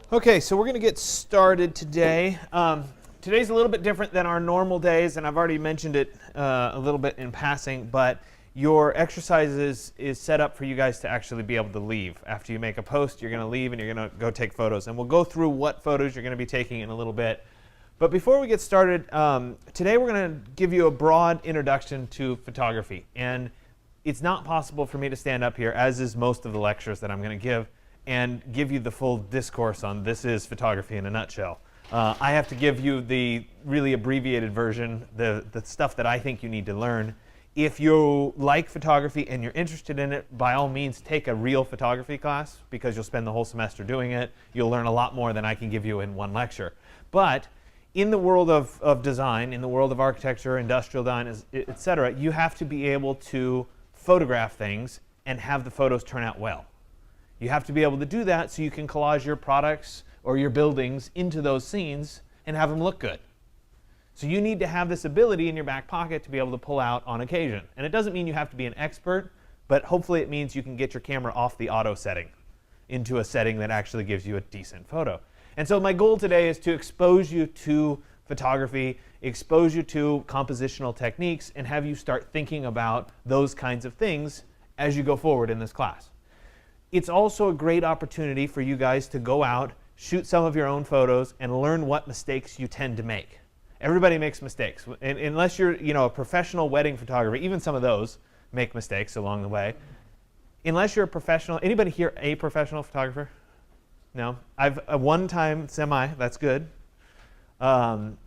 Okay, so we're going to get started today. Today's a little bit different than our normal days, and I've already mentioned it a little bit in passing, but your exercises is set up for you guys to actually be able to leave. After you make a post, you're going to leave and you're going to go take photos. And we'll go through what photos you're going to be taking in a little bit. But before we get started, today we're going to give you a broad introduction to photography. And it's not possible for me to stand up here, as is most of the lectures that I'm going to give you the full discourse on this is photography in a nutshell. I have to give you the really abbreviated version, the stuff that I think you need to learn. If you like photography and you're interested in it, by all means take a real photography class, because you'll spend the whole semester doing it. You'll learn a lot more than I can give you in one lecture. But in the world of design, in the world of architecture, industrial design, etc., you have to be able to photograph things and have the photos turn out well. You have to be able to do that so you can collage your products or your buildings into those scenes and have them look good. So you need to have this ability in your back pocket to be able to pull out on occasion. And it doesn't mean you have to be an expert, but hopefully it means you can get your camera off the auto setting into a setting that actually gives you a decent photo. And so my goal today is to expose you to photography, expose you to compositional techniques, and have you start thinking about those kinds of things as you go forward in this class. It's also a great opportunity for you guys to go out, shoot some of your own photos, and learn what mistakes you tend to make. Everybody makes mistakes. And unless you're a professional wedding photographer, even some of those make mistakes along the way. Unless you're a professional, anybody here a professional photographer? No? I've one time, that's good. One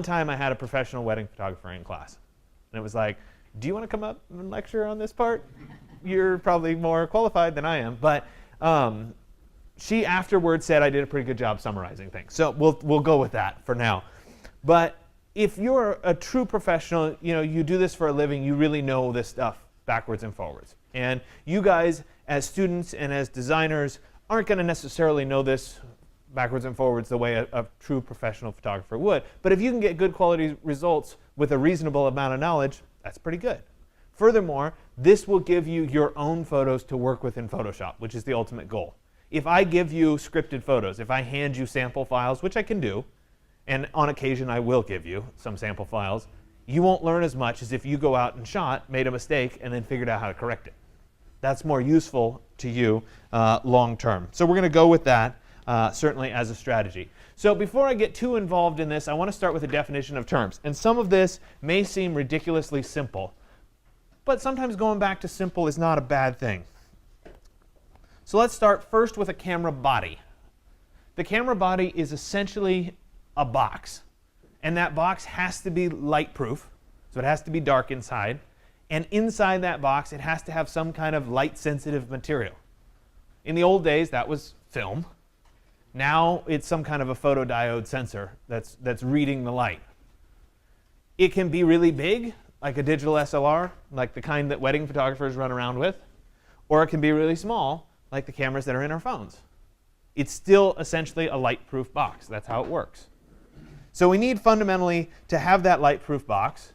time I had a professional wedding photographer in class. And it was like, do you want to come up and lecture on this part? You're probably more qualified than I am. But she afterwards said I did a pretty good job summarizing things. So we'll go with that for now. But if you're a true professional, you do this for a living, you really know this stuff backwards and forwards. And you guys, as students and as designers, aren't going to necessarily know this backwards and forwards the way a true professional photographer would. But if you can get good quality results with a reasonable amount of knowledge, that's pretty good. Furthermore, this will give you your own photos to work with in Photoshop, which is the ultimate goal. If I give you scripted photos, if I hand you sample files, which I can do, and on occasion I will give you some sample files, you won't learn as much as if you go out and shot, made a mistake, and then figured out how to correct it. That's more useful to you long term. So we're going to go with that, certainly as a strategy. So before I get too involved in this, I want to start with a definition of terms. And some of this may seem ridiculously simple, but sometimes going back to simple is not a bad thing. So let's start first with a camera body. The camera body is essentially a box. And that box has to be light proof, so it has to be dark inside. And inside that box, it has to have some kind of light sensitive material. In the old days, that was film. Now it's some kind of a photodiode sensor that's reading the light. It can be really big, like a digital SLR, like the kind that wedding photographers run around with, or it can be really small, like the cameras that are in our phones. It's still essentially a light-proof box. That's how it works. So we need fundamentally to have that light-proof box,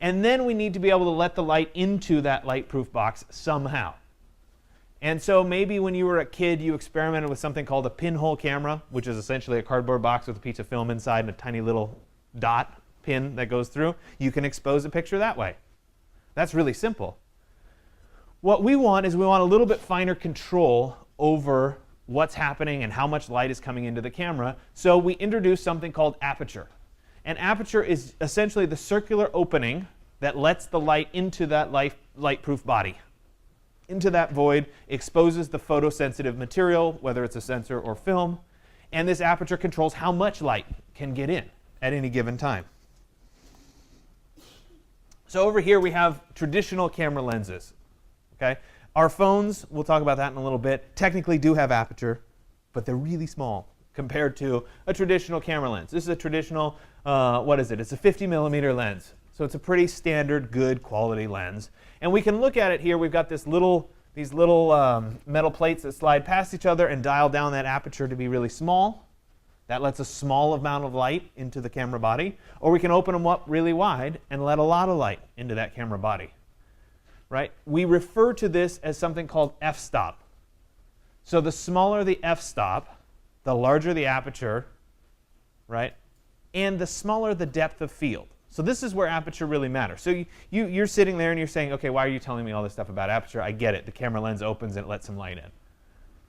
and then we need to be able to let the light into that light-proof box somehow. And so maybe when you were a kid, you experimented with something called a pinhole camera, which is essentially a cardboard box with a piece of film inside and a tiny little dot pin that goes through. You can expose a picture that way. That's really simple. What we want is we want a little bit finer control over what's happening and how much light is coming into the camera. So we introduce something called aperture. And aperture is essentially the circular opening that lets the light into that light-proof body. Into that void, exposes the photosensitive material, whether it's a sensor or film. And this aperture controls how much light can get in at any given time. So over here we have traditional camera lenses. Okay? Our phones, we'll talk about that in a little bit, technically do have aperture, but they're really small compared to a traditional camera lens. This is a traditional, what is it? It's a 50 millimeter lens. So it's a pretty standard, good quality lens. And we can look at it here. We've got these little metal plates that slide past each other and dial down that aperture to be really small. That lets a small amount of light into the camera body. Or we can open them up really wide and let a lot of light into that camera body. Right? We refer to this as something called f-stop. So the smaller the f-stop, the larger the aperture, right, and the smaller the depth of field. So this is where aperture really matters. So you're sitting there and you're saying, okay, why are you telling me all this stuff about aperture? I get it. The camera lens opens and it lets some light in.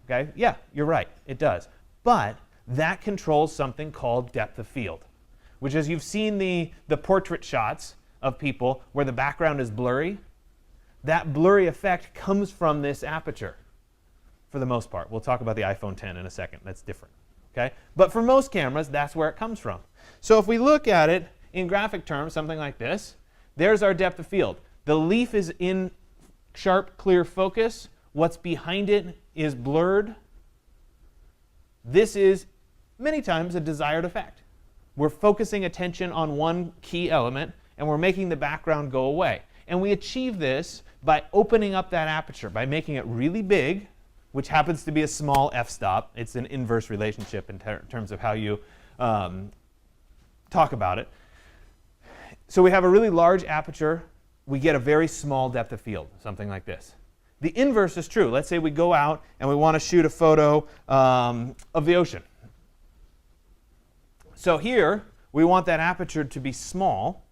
Okay? Yeah, you're right. It does. But that controls something called depth of field, which is you've seen the portrait shots of people where the background is blurry. That blurry effect comes from this aperture for the most part. We'll talk about the iPhone 10 in a second. That's different. Okay? But for most cameras, that's where it comes from. So if we look at it in graphic terms, something like this, there's our depth of field. The leaf is in sharp, clear focus. What's behind it is blurred. This is many times a desired effect. We're focusing attention on one key element, and we're making the background go away. And we achieve this by opening up that aperture, by making it really big, which happens to be a small f-stop. It's an inverse relationship in terms of how you talk about it. So we have a really large aperture. We get a very small depth of field, something like this. The inverse is true. Let's say we go out and we want to shoot a photo of the ocean. So here, we want that aperture to be small.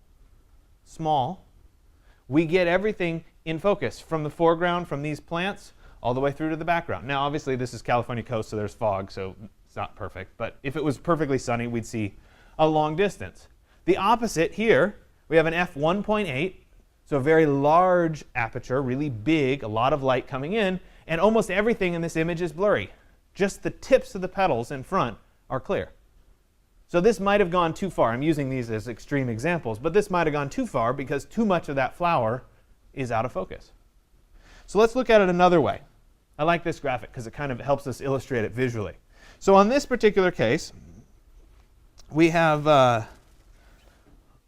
We get everything in focus from the foreground, from these plants, all the way through to the background. Now, obviously, this is California coast, so there's fog, so it's not perfect. But if it was perfectly sunny, we'd see a long distance. The opposite here, we have an f1.8, so a very large aperture, really big, a lot of light coming in, and almost everything in this image is blurry. Just the tips of the petals in front are clear. So this might have gone too far. I'm using these as extreme examples, but this might have gone too far because too much of that flower is out of focus. So let's look at it another way. I like this graphic because it kind of helps us illustrate it visually. So on this particular case, we have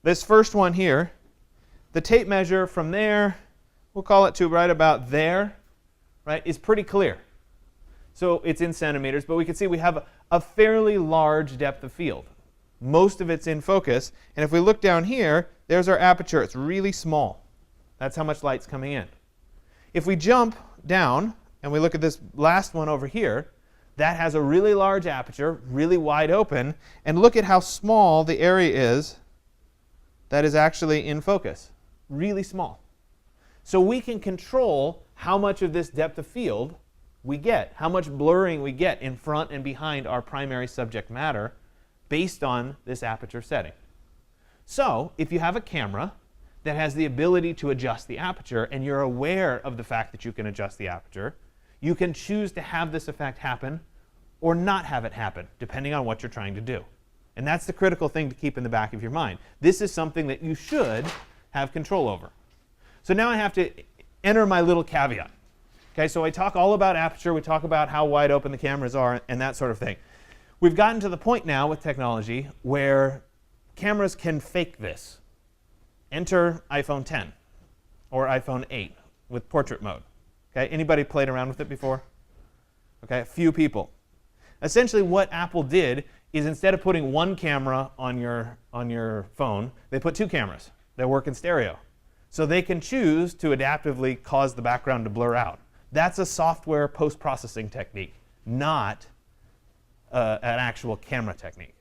this first one here. The tape measure from there, we'll call it to right about there, right, is pretty clear. So it's in centimeters, but we can see we have a fairly large depth of field. Most of it's in focus. And if we look down here, there's our aperture. It's really small. That's how much light's coming in. If we jump down and we look at this last one over here, that has a really large aperture, really wide open. And look at how small the area is that is actually in focus. Really small. So we can control how much of this depth of field we get, how much blurring we get in front and behind our primary subject matter based on this aperture setting. So if you have a camera that has the ability to adjust the aperture and you're aware of the fact that you can adjust the aperture, you can choose to have this effect happen or not have it happen, depending on what you're trying to do. And that's the critical thing to keep in the back of your mind. This is something that you should have control over. So now I have to enter my little caveat. Okay, so I talk all about aperture, we talk about how wide open the cameras are, and that sort of thing. We've gotten to the point now with technology where cameras can fake this. Enter iPhone 10 or iPhone 8 with portrait mode. Okay, anybody played around with it before? Okay, a few people. Essentially what Apple did is instead of putting one camera on your phone, they put two cameras that work in stereo. So they can choose to adaptively cause the background to blur out. That's a software post-processing technique, not an actual camera technique.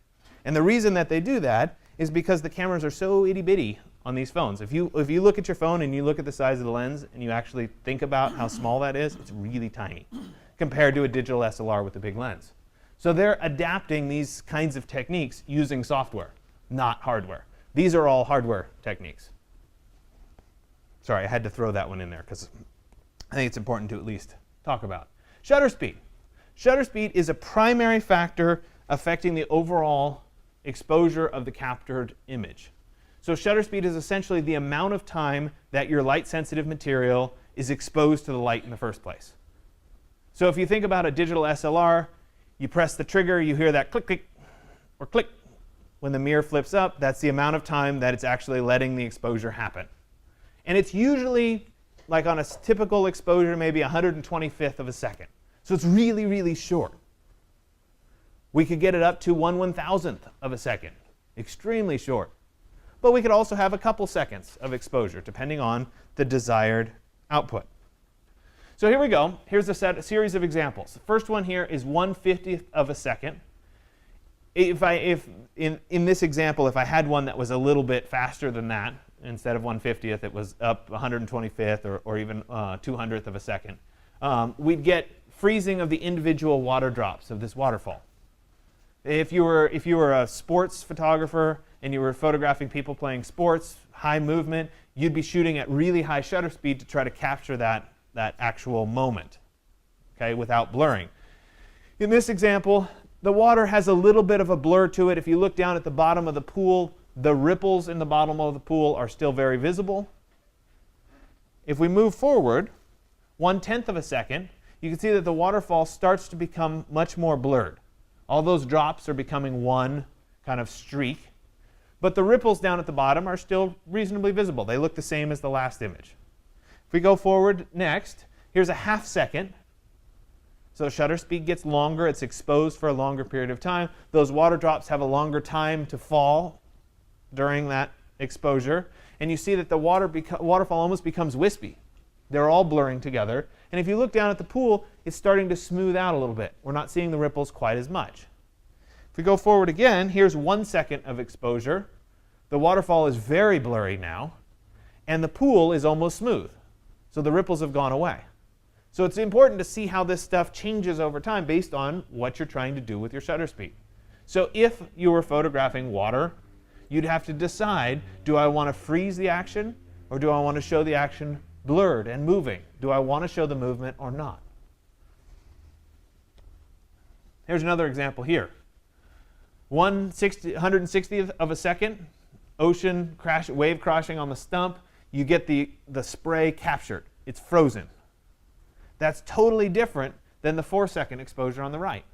And the reason that they do that is because the cameras are so itty-bitty on these phones. If you look at your phone and you look at the size of the lens and you actually think about how small that is, it's really tiny compared to a digital SLR with a big lens. So they're adapting these kinds of techniques using software, not hardware. These are all hardware techniques. Sorry, I had to throw that one in there because I think it's important to at least talk about. Shutter speed. Shutter speed is a primary factor affecting the overall exposure of the captured image. So shutter speed is essentially the amount of time that your light-sensitive material is exposed to the light in the first place. So if you think about a digital SLR, you press the trigger, you hear that click, click, or click. When the mirror flips up, that's the amount of time that it's actually letting the exposure happen. And it's usually, like on a typical exposure, maybe 125th of a second. So it's really, really short. We could get it up to 1/1000th of a second. Extremely short. But we could also have a couple seconds of exposure, depending on the desired output. So here we go. Here's a series of examples. The first one here is 1/50th of a second. If in this example, if I had one that was a little bit faster than that, instead of 1/50th, it was up 125th or even 200th of a second, we'd get freezing of the individual water drops of this waterfall. If you were a sports photographer and you were photographing people playing sports, high movement, you'd be shooting at really high shutter speed to try to capture that actual moment, okay, without blurring. In this example, the water has a little bit of a blur to it. If you look down at the bottom of the pool, the ripples in the bottom of the pool are still very visible. If we move forward 1/10 of a second, you can see that the waterfall starts to become much more blurred. All those drops are becoming one kind of streak, but the ripples down at the bottom are still reasonably visible. They look the same as the last image. If we go forward next, here's a 1/2 second. So shutter speed gets longer. It's exposed for a longer period of time. Those water drops have a longer time to fall during that exposure. And you see that the waterfall almost becomes wispy. They're all blurring together. And if you look down at the pool, it's starting to smooth out a little bit. We're not seeing the ripples quite as much. If we go forward again, here's 1 second of exposure. The waterfall is very blurry now. And the pool is almost smooth. So the ripples have gone away. So it's important to see how this stuff changes over time based on what you're trying to do with your shutter speed. So if you were photographing water, you'd have to decide, do I want to freeze the action or do I want to show the action blurred and moving? Do I want to show the movement or not? Here's another example here. 1/160th of a second, ocean crash, wave crashing on the stump. You get the spray captured. It's frozen. That's totally different than the 4-second exposure on the right.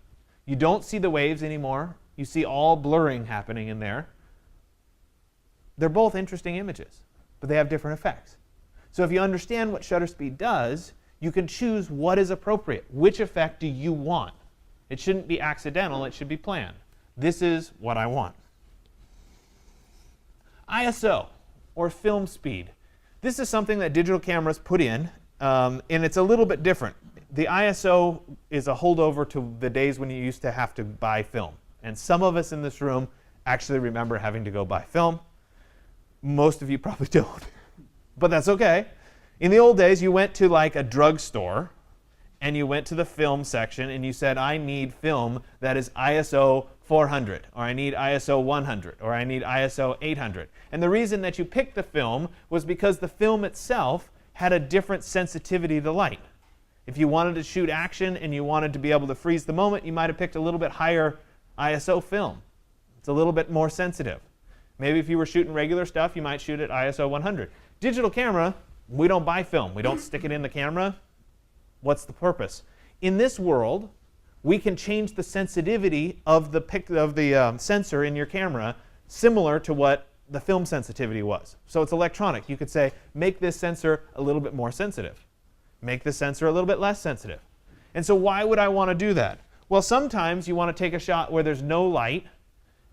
You don't see the waves anymore. You see all blurring happening in there. They're both interesting images, but they have different effects. So if you understand what shutter speed does, you can choose what is appropriate. Which effect do you want? It shouldn't be accidental. It should be planned. This is what I want. ISO, or film speed. This is something that digital cameras put in, and it's a little bit different. The ISO is a holdover to the days when you used to have to buy film. And some of us in this room actually remember having to go buy film. Most of you probably don't, but that's okay. In the old days, you went to like a drugstore, and you went to the film section, and you said, I need film that is ISO 400, or I need ISO 100, or I need ISO 800. And the reason that you picked the film was because the film itself had a different sensitivity to light. If you wanted to shoot action and you wanted to be able to freeze the moment, you might have picked a little bit higher ISO film. It's a little bit more sensitive. Maybe if you were shooting regular stuff, you might shoot at ISO 100. Digital camera, we don't buy film. We don't stick it in the camera. What's the purpose? In this world, we can change the sensitivity of the sensor in your camera similar to what the film sensitivity was. So it's electronic. You could say, make this sensor a little bit more sensitive. Make this sensor a little bit less sensitive. And so why would I want to do that? Well, sometimes you want to take a shot where there's no light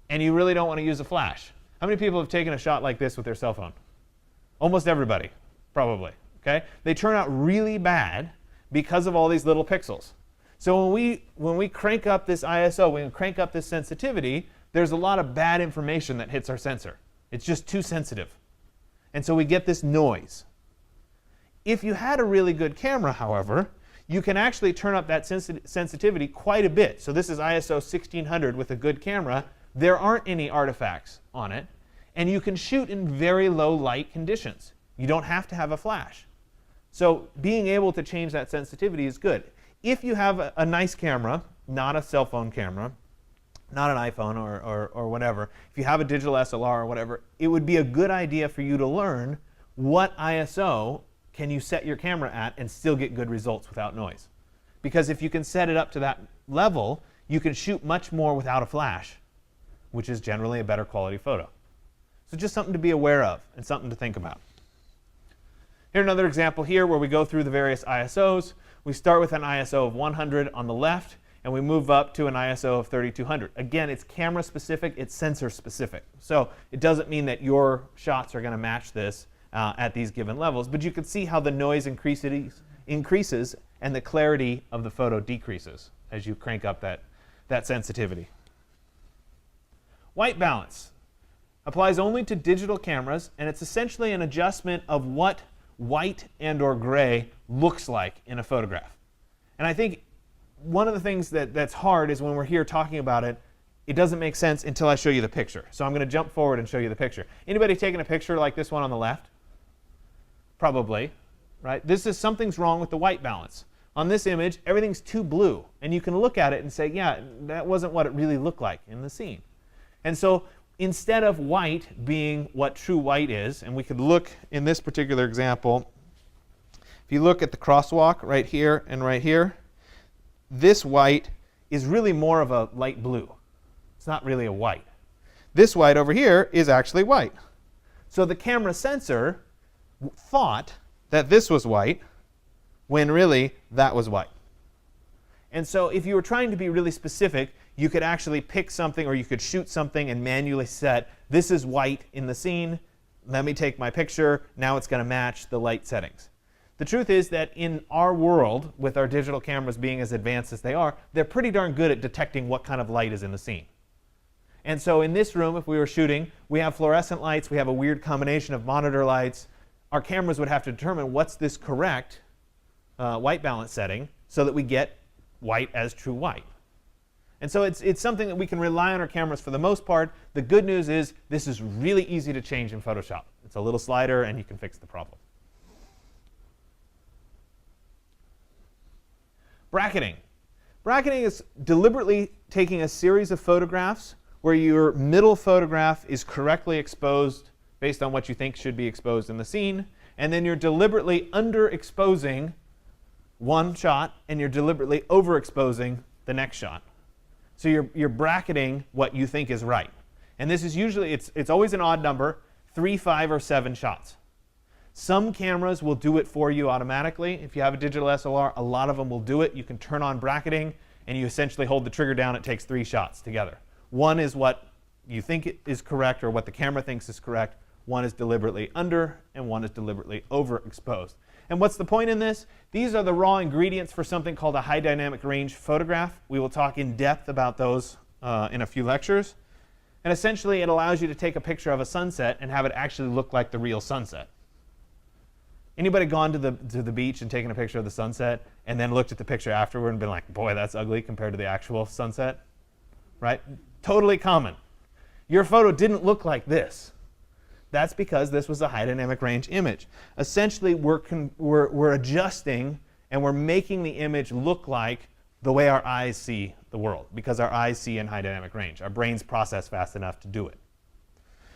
and you really don't want to use a flash. How many people have taken a shot like this with their cell phone? Almost everybody, probably. Okay? They turn out really bad because of all these little pixels. So when we crank up this ISO, when we crank up this sensitivity, there's a lot of bad information that hits our sensor. It's just too sensitive. And so we get this noise. If you had a really good camera, however, you can actually turn up that sensitivity quite a bit. So this is ISO 1600 with a good camera. There aren't any artifacts on it. And you can shoot in very low light conditions. You don't have to have a flash. So being able to change that sensitivity is good. If you have a nice camera, not a cell phone camera, not an iPhone or whatever, if you have a digital SLR or whatever, it would be a good idea for you to learn what ISO can you set your camera at and still get good results without noise. Because if you can set it up to that level, you can shoot much more without a flash, which is generally a better quality photo. So just something to be aware of and something to think about. Here's another example here where we go through the various ISOs. We start with an ISO of 100 on the left, and we move up to an ISO of 3200. Again, it's camera specific, it's sensor specific. So it doesn't mean that your shots are going to match this at these given levels, but you can see how the noise increases increases and the clarity of the photo decreases as you crank up that sensitivity. White balance applies only to digital cameras, and it's essentially an adjustment of what white and or gray looks like in a photograph. And I think one of the things that's hard is when we're here talking about it, it doesn't make sense until I show you the picture. So I'm going to jump forward and show you the picture. Anybody taking a picture like this one on the left? Probably, right? This is something's wrong with the white balance. On this image, everything's too blue. And you can look at it and say, yeah, that wasn't what it really looked like in the scene. And so instead of white being what true white is, and we could look in this particular example, if you look at the crosswalk right here and right here, this white is really more of a light blue. It's not really a white. This white over here is actually white. So the camera sensor thought that this was white when really that was white. And so if you were trying to be really specific, you could actually pick something, or you could shoot something and manually set, this is white in the scene, let me take my picture, now it's going to match the light settings. The truth is that in our world, with our digital cameras being as advanced as they are, they're pretty darn good at detecting what kind of light is in the scene. And so in this room, if we were shooting, we have fluorescent lights, we have a weird combination of monitor lights. Our cameras would have to determine what's this correct white balance setting so that we get white as true white. And so it's something that we can rely on our cameras for the most part. The good news is this is really easy to change in Photoshop. It's a little slider and you can fix the problem. Bracketing. Bracketing is deliberately taking a series of photographs where your middle photograph is correctly exposed based on what you think should be exposed in the scene, and then you're deliberately underexposing one shot and you're deliberately overexposing the next shot. So you're bracketing what you think is right. And this is usually, it's always an odd number, 3, 5, or 7 shots. Some cameras will do it for you automatically. If you have a digital SLR, a lot of them will do it. You can turn on bracketing and you essentially hold the trigger down. It takes 3 shots together. One is what you think is correct or what the camera thinks is correct. One is deliberately under and one is deliberately overexposed. And what's the point in this? These are the raw ingredients for something called a high dynamic range photograph. We will talk in depth about those in a few lectures. And essentially, it allows you to take a picture of a sunset and have it actually look like the real sunset. Anybody gone to the beach and taken a picture of the sunset and then looked at the picture afterward and been like, boy, that's ugly compared to the actual sunset? Right? Totally common. Your photo didn't look like this. That's because this was a high dynamic range image. Essentially, we're adjusting and we're making the image look like the way our eyes see the world, because our eyes see in high dynamic range. Our brains process fast enough to do it.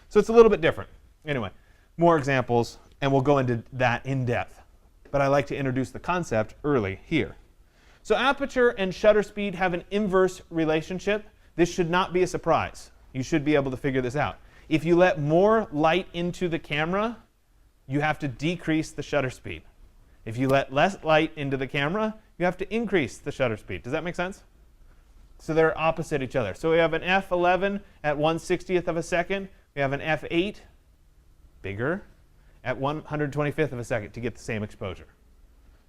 So it's a little bit different. Anyway, more examples, and we'll go into that in depth. But I like to introduce the concept early here. So aperture and shutter speed have an inverse relationship. This should not be a surprise. You should be able to figure this out. If you let more light into the camera, you have to decrease the shutter speed. If you let less light into the camera, you have to increase the shutter speed. Does that make sense? So they're opposite each other. So we have an f11 at 1/60th of a second. We have an f8, bigger, at 1/125th of a second to get the same exposure.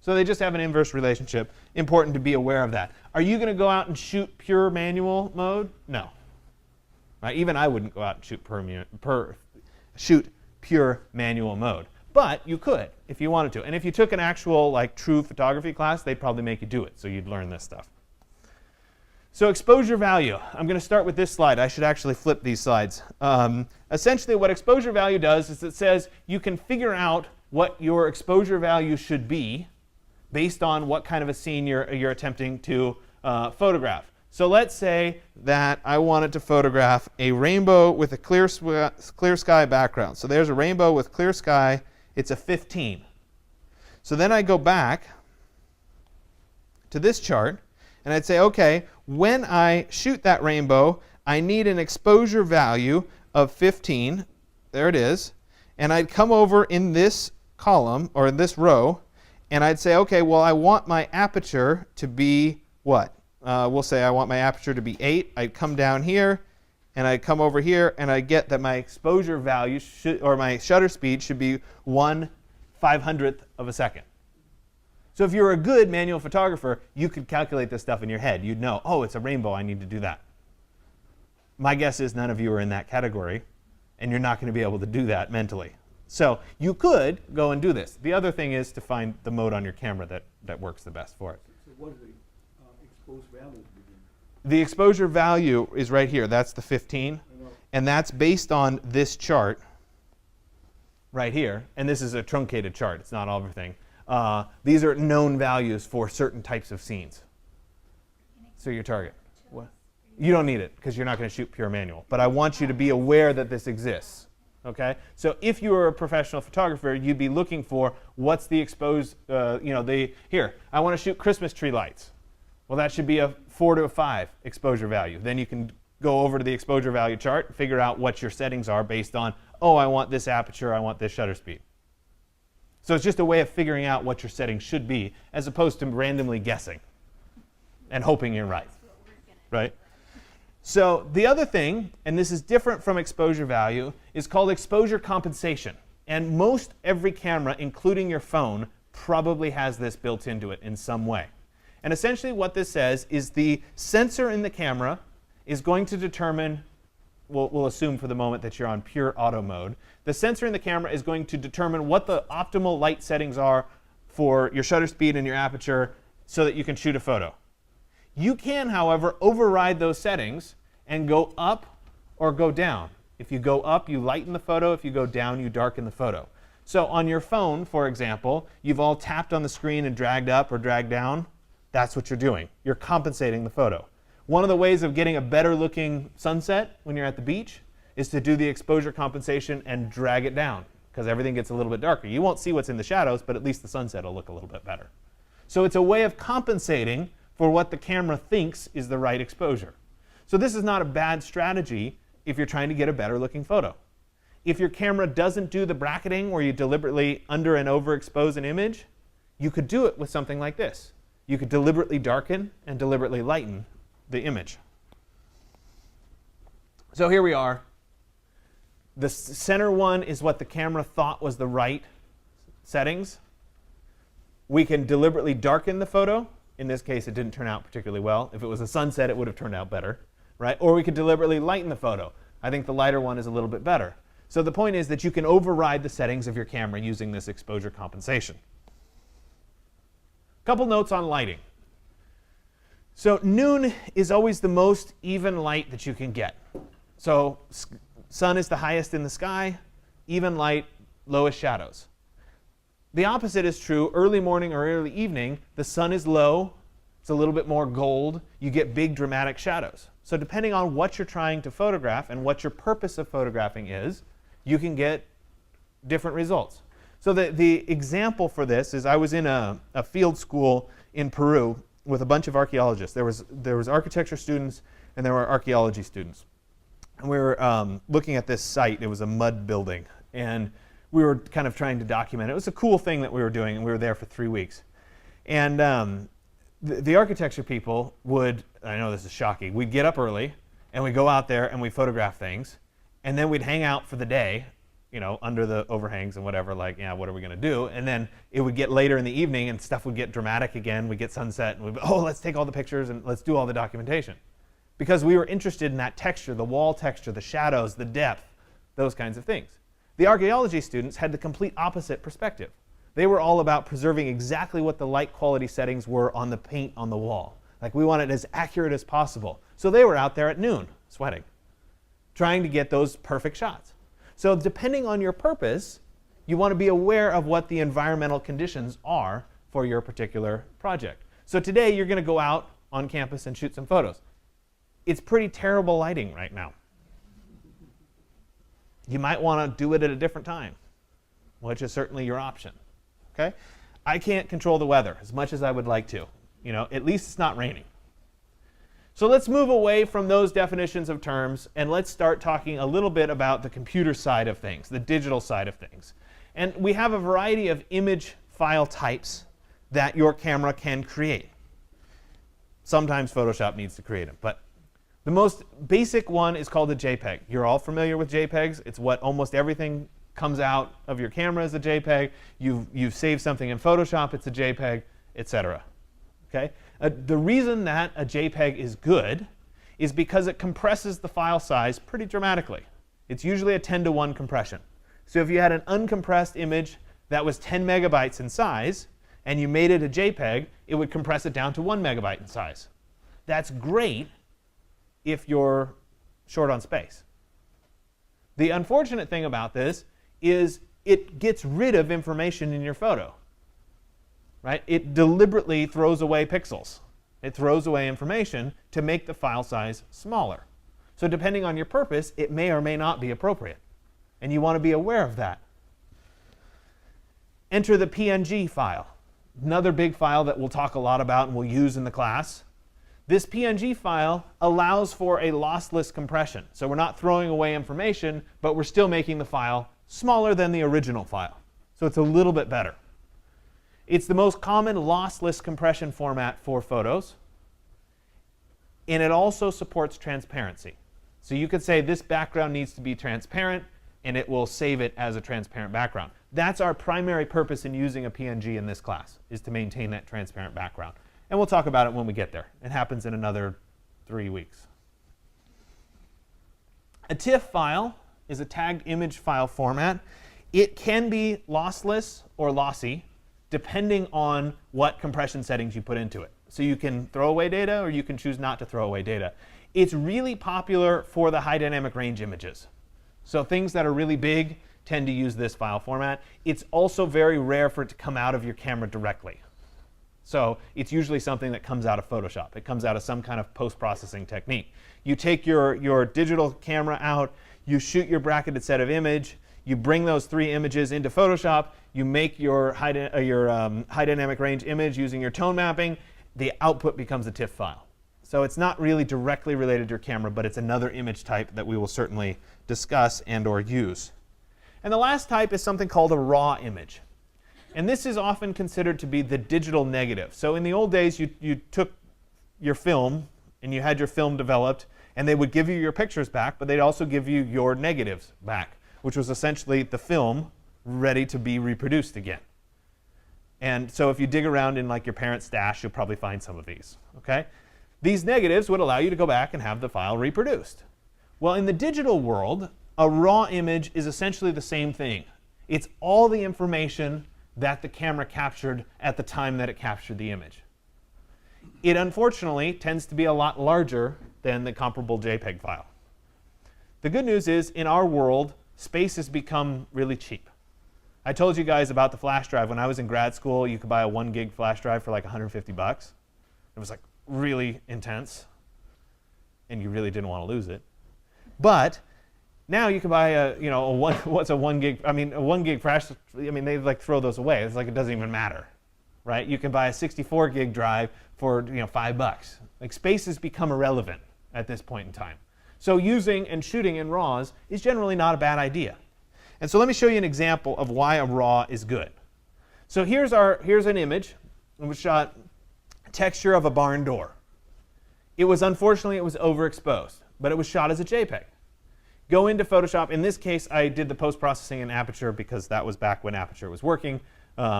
So they just have an inverse relationship. Important to be aware of that. Are you going to go out and shoot pure manual mode? No. Right? Even I wouldn't go out and shoot pure manual mode. But you could if you wanted to. And if you took an actual true photography class, they'd probably make you do it. So you'd learn this stuff. So exposure value. I'm going to start with this slide. I should actually flip these slides. Essentially, what exposure value does is it says you can figure out what your exposure value should be based on what kind of a scene you're attempting to photograph. So let's say that I wanted to photograph a rainbow with a clear sky background. So there's a rainbow with clear sky. It's a 15. So then I go back to this chart, and I'd say, OK, when I shoot that rainbow, I need an exposure value of 15. There it is. And I'd come over in this column, or in this row, and I'd say, OK, well, I want my aperture to be what? We'll say I want my aperture to be 8. I'd come down here, and I'd come over here, and I'd get that my exposure value, or my shutter speed, should be 1/500th of a second. So if you're a good manual photographer, you could calculate this stuff in your head. You'd know, oh, it's a rainbow, I need to do that. My guess is none of you are in that category, and you're not going to be able to do that mentally. So you could go and do this. The other thing is to find the mode on your camera that works the best for it. So what is the exposed value? The exposure value is right here. That's the 15. And that's based on this chart right here. And this is a truncated chart. It's not everything. These are known values for certain types of scenes. So your target. What? You don't need it because you're not going to shoot pure manual. But I want you to be aware that this exists. Okay? So if you were a professional photographer, you'd be looking for what's the exposed, here, I want to shoot Christmas tree lights. Well, that should be a 4 to a 5 exposure value. Then you can go over to the exposure value chart and figure out what your settings are based on, oh, I want this aperture, I want this shutter speed. So it's just a way of figuring out what your settings should be as opposed to randomly guessing and hoping you're right. Right? So the other thing, and this is different from exposure value, is called exposure compensation. And most every camera, including your phone, probably has this built into it in some way. And essentially what this says is the sensor in the camera is going to determine, we'll assume for the moment that you're on pure auto mode. The sensor in the camera is going to determine what the optimal light settings are for your shutter speed and your aperture so that you can shoot a photo. You can, however, override those settings and go up or go down. If you go up, you lighten the photo. If you go down, you darken the photo. So on your phone, for example, you've all tapped on the screen and dragged up or dragged down. That's what you're doing. You're compensating the photo. One of the ways of getting a better looking sunset when you're at the beach is to do the exposure compensation and drag it down because everything gets a little bit darker. You won't see what's in the shadows, but at least the sunset will look a little bit better. So it's a way of compensating for what the camera thinks is the right exposure. So this is not a bad strategy if you're trying to get a better looking photo. If your camera doesn't do the bracketing where you deliberately under and overexpose an image, you could do it with something like this. You could deliberately darken and deliberately lighten the image. So here we are. The center one is what the camera thought was the right settings. We can deliberately darken the photo. In this case, it didn't turn out particularly well. If it was a sunset, it would have turned out better, right? Or we could deliberately lighten the photo. I think the lighter one is a little bit better. So the point is that you can override the settings of your camera using this exposure compensation. Couple notes on lighting. So noon is always the most even light that you can get. So sun is the highest in the sky, even light, lowest shadows. The opposite is true. Early morning or early evening, the sun is low, it's a little bit more gold, you get big dramatic shadows. So depending on what you're trying to photograph and what your purpose of photographing is, you can get different results. So the example for this is I was in a field school in Peru with a bunch of archaeologists. There was architecture students and there were archaeology students. And we were looking at this site. It was a mud building. And we were kind of trying to document it. It was a cool thing that we were doing, and we were there for 3 weeks. And the architecture people would, I know this is shocking, we'd get up early, and we'd go out there and we'd photograph things. And then we'd hang out for the day, you know, under the overhangs and whatever, like, yeah, what are we going to do? And then it would get later in the evening and stuff would get dramatic again. We'd get sunset and we'd, oh, let's take all the pictures and let's do all the documentation. Because we were interested in that texture, the wall texture, the shadows, the depth, those kinds of things. The archaeology students had the complete opposite perspective. They were all about preserving exactly what the light quality settings were on the paint on the wall. Like we want it as accurate as possible. So they were out there at noon, sweating, trying to get those perfect shots. So depending on your purpose, you want to be aware of what the environmental conditions are for your particular project. So today you're going to go out on campus and shoot some photos. It's pretty terrible lighting right now. You might want to do it at a different time, which is certainly your option. Okay? I can't control the weather as much as I would like to. You know, at least it's not raining. So let's move away from those definitions of terms and let's start talking a little bit about the computer side of things, the digital side of things. And we have a variety of image file types that your camera can create. Sometimes Photoshop needs to create them, but the most basic one is called a JPEG. You're all familiar with JPEGs. It's what almost everything comes out of your camera as a JPEG. You've saved something in Photoshop, it's a JPEG. etc. Okay? The reason that a JPEG is good is because it compresses the file size pretty dramatically. It's usually a 10-to-1 compression. So if you had an uncompressed image that was 10 megabytes in size, and you made it a JPEG, it would compress it down to 1 megabyte in size. That's great if you're short on space. The unfortunate thing about this is it gets rid of information in your photo. Right? It deliberately throws away pixels. It throws away information to make the file size smaller. So depending on your purpose, it may or may not be appropriate. And you want to be aware of that. Enter the PNG file. Another big file that we'll talk a lot about and we'll use in the class. This PNG file allows for a lossless compression. So we're not throwing away information, but we're still making the file smaller than the original file. So it's a little bit better. It's the most common lossless compression format for photos. And it also supports transparency. So you could say this background needs to be transparent, and it will save it as a transparent background. That's our primary purpose in using a PNG in this class, is to maintain that transparent background. And we'll talk about it when we get there. It happens in another 3 weeks. A TIFF file is a tagged image file format. It can be lossless or lossy, depending on what compression settings you put into it. So you can throw away data, or you can choose not to throw away data. It's really popular for the high dynamic range images. So things that are really big tend to use this file format. It's also very rare for it to come out of your camera directly. So it's usually something that comes out of Photoshop. It comes out of some kind of post-processing technique. You take your digital camera out, you shoot your bracketed set of image, you bring those 3 images into Photoshop, you make your high dynamic range image using your tone mapping, the output becomes a TIFF file. So it's not really directly related to your camera, but it's another image type that we will certainly discuss and or use. And the last type is something called a raw image. And this is often considered to be the digital negative. So in the old days, you took your film, and you had your film developed, and they would give you your pictures back, but they'd also give you your negatives back, which was essentially the film ready to be reproduced again. And so if you dig around in like your parents' stash, you'll probably find some of these. Okay? These negatives would allow you to go back and have the file reproduced. Well, in the digital world, a raw image is essentially the same thing. It's all the information that the camera captured at the time that it captured the image. It unfortunately tends to be a lot larger than the comparable JPEG file. The good news is, in our world, space has become really cheap. I told you guys about the flash drive. When I was in grad school, you could buy a 1 gig flash drive for like 150 bucks. It was like really intense, and you really didn't want to lose it. But now you can buy a 1 gig? I mean, a 1 gig flash. I mean, they like throw those away. It's like it doesn't even matter, right? You can buy a 64 gig drive for $5. Like space has become irrelevant at this point in time. So using and shooting in RAWs is generally not a bad idea. And so let me show you an example of why a RAW is good. So here's an image. It was shot texture of a barn door. Unfortunately, it was overexposed, but it was shot as a JPEG. Go into Photoshop. In this case, I did the post-processing in Aperture because that was back when Aperture was working,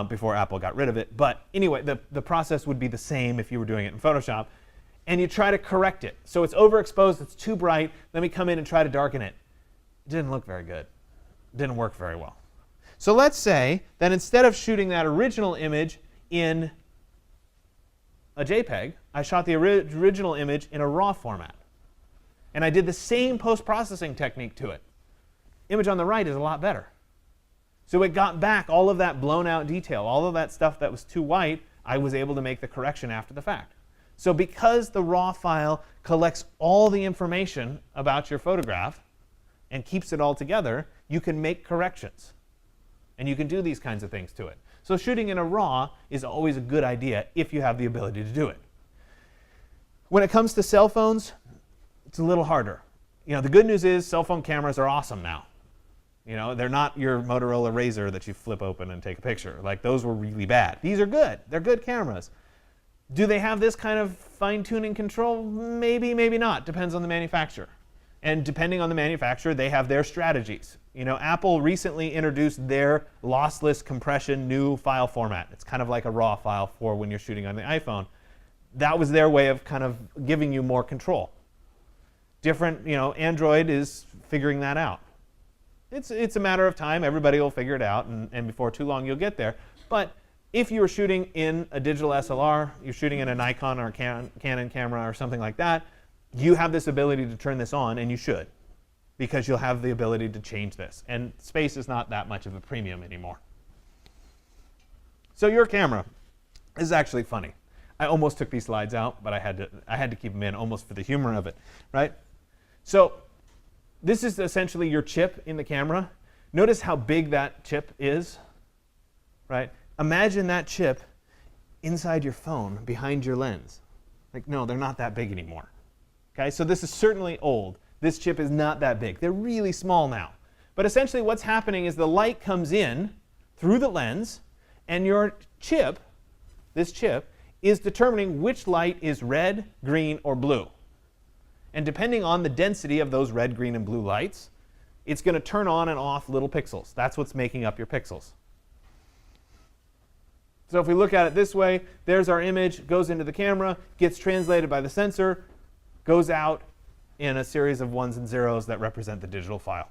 before Apple got rid of it. But anyway, the process would be the same if you were doing it in Photoshop. And you try to correct it. So it's overexposed, it's too bright. Let me come in and try to darken it. It didn't look very good. It didn't work very well. So let's say that instead of shooting that original image in a JPEG, I shot the original image in a RAW format. And I did the same post-processing technique to it. Image on the right is a lot better. So it got back all of that blown out detail, all of that stuff that was too white. I was able to make the correction after the fact. So because the RAW file collects all the information about your photograph and keeps it all together, you can make corrections. And you can do these kinds of things to it. So shooting in a RAW is always a good idea if you have the ability to do it. When it comes to cell phones, it's a little harder. The good news is cell phone cameras are awesome now. They're not your Motorola Razr that you flip open and take a picture. Like, those were really bad. These are good. They're good cameras. Do they have this kind of fine-tuning control? Maybe, maybe not. Depends on the manufacturer. And depending on the manufacturer, they have their strategies. You know, Apple recently introduced their lossless compression new file format. It's kind of like a RAW file for when you're shooting on the iPhone. That was their way of kind of giving you more control. Different, you know, Android is figuring that out. It's a matter of time. Everybody will figure it out, and before too long you'll get there. But if you were shooting in a digital SLR, you're shooting in a Nikon or a Canon camera or something like that, you have this ability to turn this on, and you should, because you'll have the ability to change this. And space is not that much of a premium anymore. So your camera is actually funny. I almost took these slides out, but I had to keep them in almost for the humor of it, right? So this is essentially your chip in the camera. Notice how big that chip is, right? Imagine that chip inside your phone behind your lens. Like, no, they're not that big anymore. Okay, so this is certainly old. This chip is not that big. They're really small now. But essentially what's happening is the light comes in through the lens, and your chip, this chip, is determining which light is red, green, or blue. And depending on the density of those red, green, and blue lights, it's going to turn on and off little pixels. That's what's making up your pixels. So if we look at it this way, there's our image, goes into the camera, gets translated by the sensor, goes out in a series of ones and zeros that represent the digital file.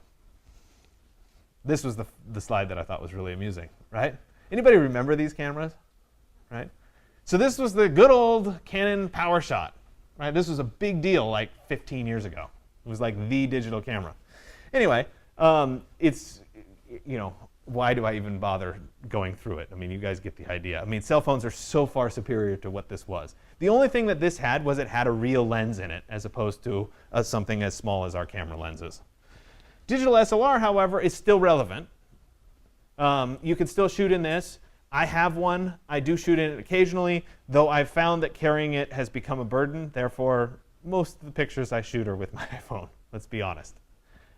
This was the slide that I thought was really amusing, right? Anybody remember these cameras, right? So this was the good old Canon PowerShot, right? This was a big deal like 15 years ago. It was like the digital camera. Anyway, it's, you know, why do I even bother going through it? I mean, you guys get the idea. I mean, cell phones are so far superior to what this was. The only thing that this had was it had a real lens in it, as opposed to something as small as our camera lenses. Digital SLR, however, is still relevant. You can still shoot in this. I have one. I do shoot in it occasionally, though I've found that carrying it has become a burden. Therefore, most of the pictures I shoot are with my iPhone, let's be honest.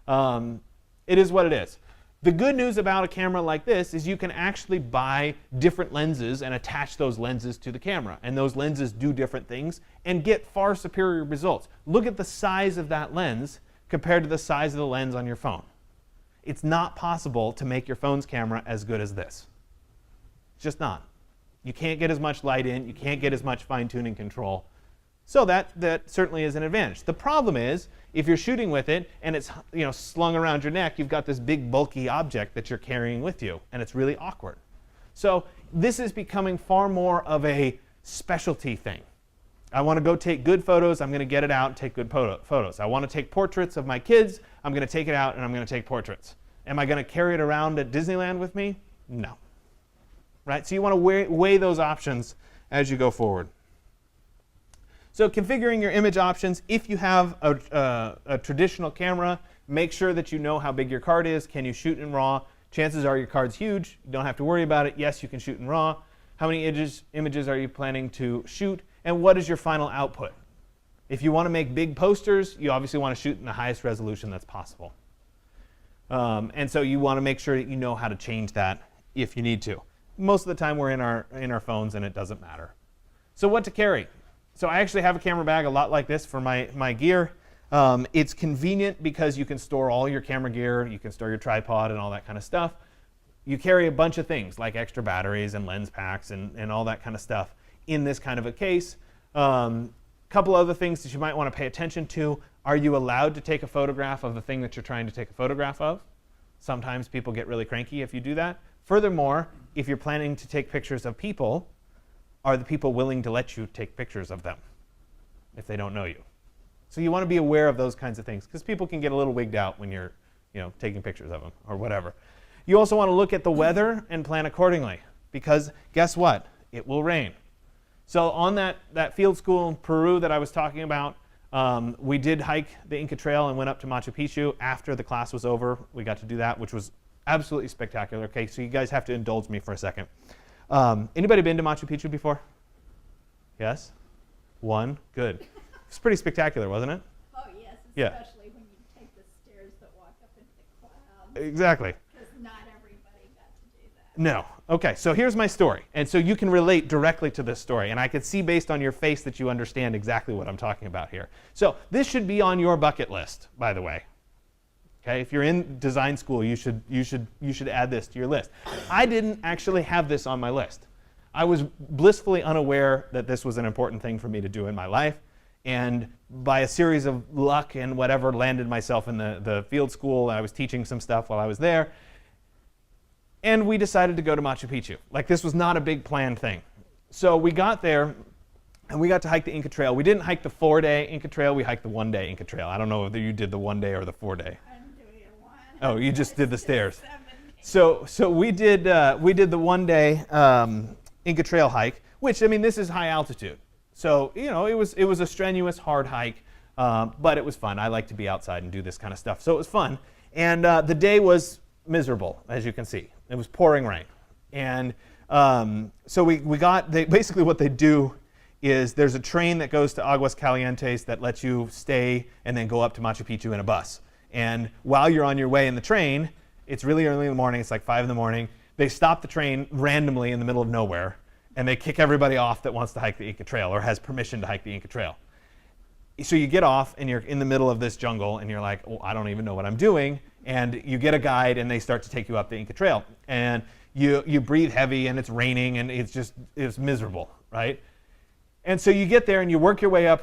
It is what it is. The good news about a camera like this is you can actually buy different lenses and attach those lenses to the camera. And those lenses do different things and get far superior results. Look at the size of that lens compared to the size of the lens on your phone. It's not possible to make your phone's camera as good as this. It's just not. You can't get as much light in. You can't get as much fine-tuning control. So that certainly is an advantage. The problem is, if you're shooting with it and it's, you know, slung around your neck, you've got this big bulky object that you're carrying with you, and it's really awkward. So this is becoming far more of a specialty thing. I want to go take good photos. I'm going to get it out and take good photos. I want to take portraits of my kids. I'm going to take it out and I'm going to take portraits. Am I going to carry it around at Disneyland with me? No. Right? So you want to weigh those options as you go forward. So configuring your image options, if you have a traditional camera, make sure that you know how big your card is. Can you shoot in RAW? Chances are your card's huge. You don't have to worry about it. Yes, you can shoot in RAW. How many images are you planning to shoot? And what is your final output? If you want to make big posters, you obviously want to shoot in the highest resolution that's possible. And so you want to make sure that you know how to change that if you need to. Most of the time we're in our phones and it doesn't matter. So what to carry? So I actually have a camera bag a lot like this for my gear. It's convenient because you can store all your camera gear, you can store your tripod and all that kind of stuff. You carry a bunch of things like extra batteries and lens packs and all that kind of stuff in this kind of a case. Couple other things that you might want to pay attention to. Are you allowed to take a photograph of the thing that you're trying to take a photograph of? Sometimes people get really cranky if you do that. Furthermore, if you're planning to take pictures of people, are the people willing to let you take pictures of them if they don't know you? So you want to be aware of those kinds of things because people can get a little wigged out when you're, you know, taking pictures of them or whatever. You also want to look at the weather and plan accordingly because guess what? It will rain. So on that field school in Peru that I was talking about, we did hike the Inca Trail and went up to Machu Picchu after the class was over. We got to do that, which was absolutely spectacular. Okay, so you guys have to indulge me for a second. Anybody been to Machu Picchu before? Yes? One? Good. It's pretty spectacular, wasn't it? Oh, yes, Yeah. especially when you take the stairs that walk up into the clouds. Exactly. Because not everybody got to do No. Okay, so here's my story. And so you can relate directly to this story. And I could see based on your face that you understand exactly what I'm talking about here. So this should be on your bucket list, by the way. Okay, if you're in design school, you should add this to your list. I didn't actually have this on my list. I was blissfully unaware that this was an important thing for me to do in my life. And by a series of luck and whatever, landed myself in the field school. I was teaching some stuff while I was there. And we decided to go to Machu Picchu. Like, this was not a big planned thing. So we got there, and we got to hike the Inca Trail. We didn't hike the 4-day Inca Trail. We hiked the 1-day Inca Trail. I don't know whether you did the 1-day or the 4-day. I'm doing it one. Oh, you just did the stairs. 7. So we did the 1-day Inca Trail hike, which, I mean, this is high altitude. So, you know, it was a strenuous, hard hike, but it was fun. I like to be outside and do this kind of stuff. So it was fun. And the day was miserable, as you can see. It was pouring rain. And so we got, basically what they do is there's a train that goes to Aguas Calientes that lets you stay and then go up to Machu Picchu in a bus. And while you're on your way in the train, it's really early in the morning, it's like 5 in the morning, they stop the train randomly in the middle of nowhere, and they kick everybody off that wants to hike the Inca Trail or has permission to hike the Inca Trail. So you get off, and you're in the middle of this jungle, and you're like, oh, I don't even know what I'm doing. And you get a guide, and they start to take you up the Inca Trail. And you breathe heavy, and it's raining, and it's miserable, right? And so you get there, and you work your way up,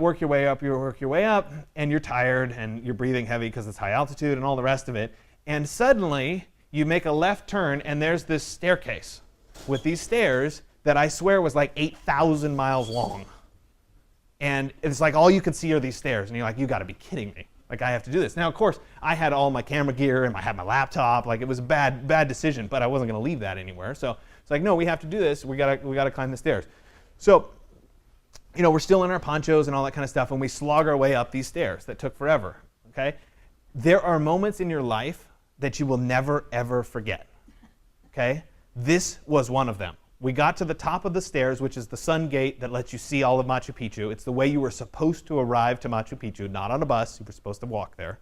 and you're tired, and you're breathing heavy because it's high altitude and all the rest of it. And suddenly, you make a left turn, and there's this staircase with these stairs that I swear was like 8,000 miles long. And it's like all you could see are these stairs. And you're like, you got to be kidding me. Like, I have to do this. Now, of course, I had all my camera gear, and I had my laptop. Like, it was a bad decision, but I wasn't going to leave that anywhere. So it's like, no, we have to do this. We got to climb the stairs. So, you know, we're still in our ponchos and all that kind of stuff, and we slog our way up these stairs that took forever. Okay? There are moments in your life that you will never, ever forget. Okay? This was one of them. We got to the top of the stairs, which is the sun gate that lets you see all of Machu Picchu. It's the way you were supposed to arrive to Machu Picchu, not on a bus. You were supposed to walk there.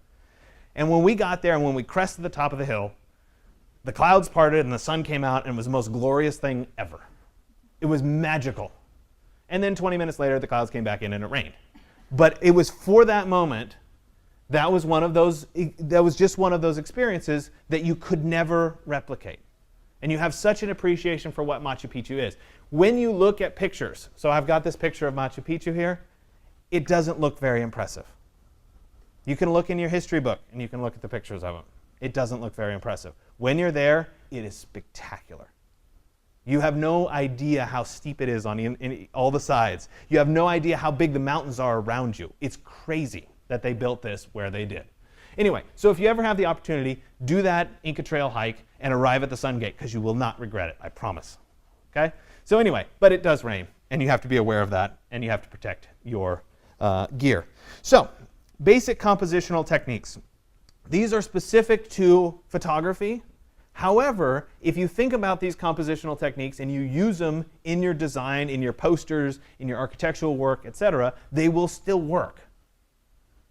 And when we got there and when we crested the top of the hill, the clouds parted and the sun came out, and it was the most glorious thing ever. It was magical. And then 20 minutes later, the clouds came back in and it rained. But it was for that moment, that was just one of those experiences that you could never replicate. And you have such an appreciation for what Machu Picchu is. When you look at pictures, so I've got this picture of Machu Picchu here, it doesn't look very impressive. You can look in your history book and you can look at the pictures of it. It doesn't look very impressive. When you're there, it is spectacular. You have no idea how steep it is on all the sides. You have no idea how big the mountains are around you. It's crazy that they built this where they did. Anyway, so if you ever have the opportunity, do that Inca Trail hike and arrive at the Sun Gate, because you will not regret it, I promise. Okay? So anyway, but it does rain, and you have to be aware of that, and you have to protect your gear. So, basic compositional techniques. These are specific to photography. However, if you think about these compositional techniques and you use them in your design, in your posters, in your architectural work, etc., they will still work.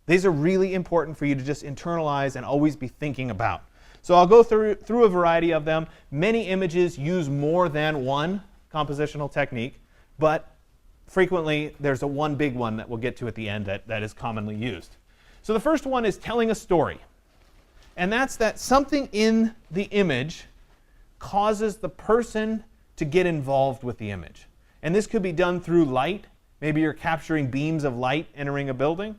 These are really important for you to just internalize and always be thinking about. So I'll go through a variety of them. Many images use more than one compositional technique, but frequently there's one big one that we'll get to at the end that is commonly used. So the first one is telling a story. And that's that something in the image causes the person to get involved with the image. And this could be done through light. Maybe you're capturing beams of light entering a building.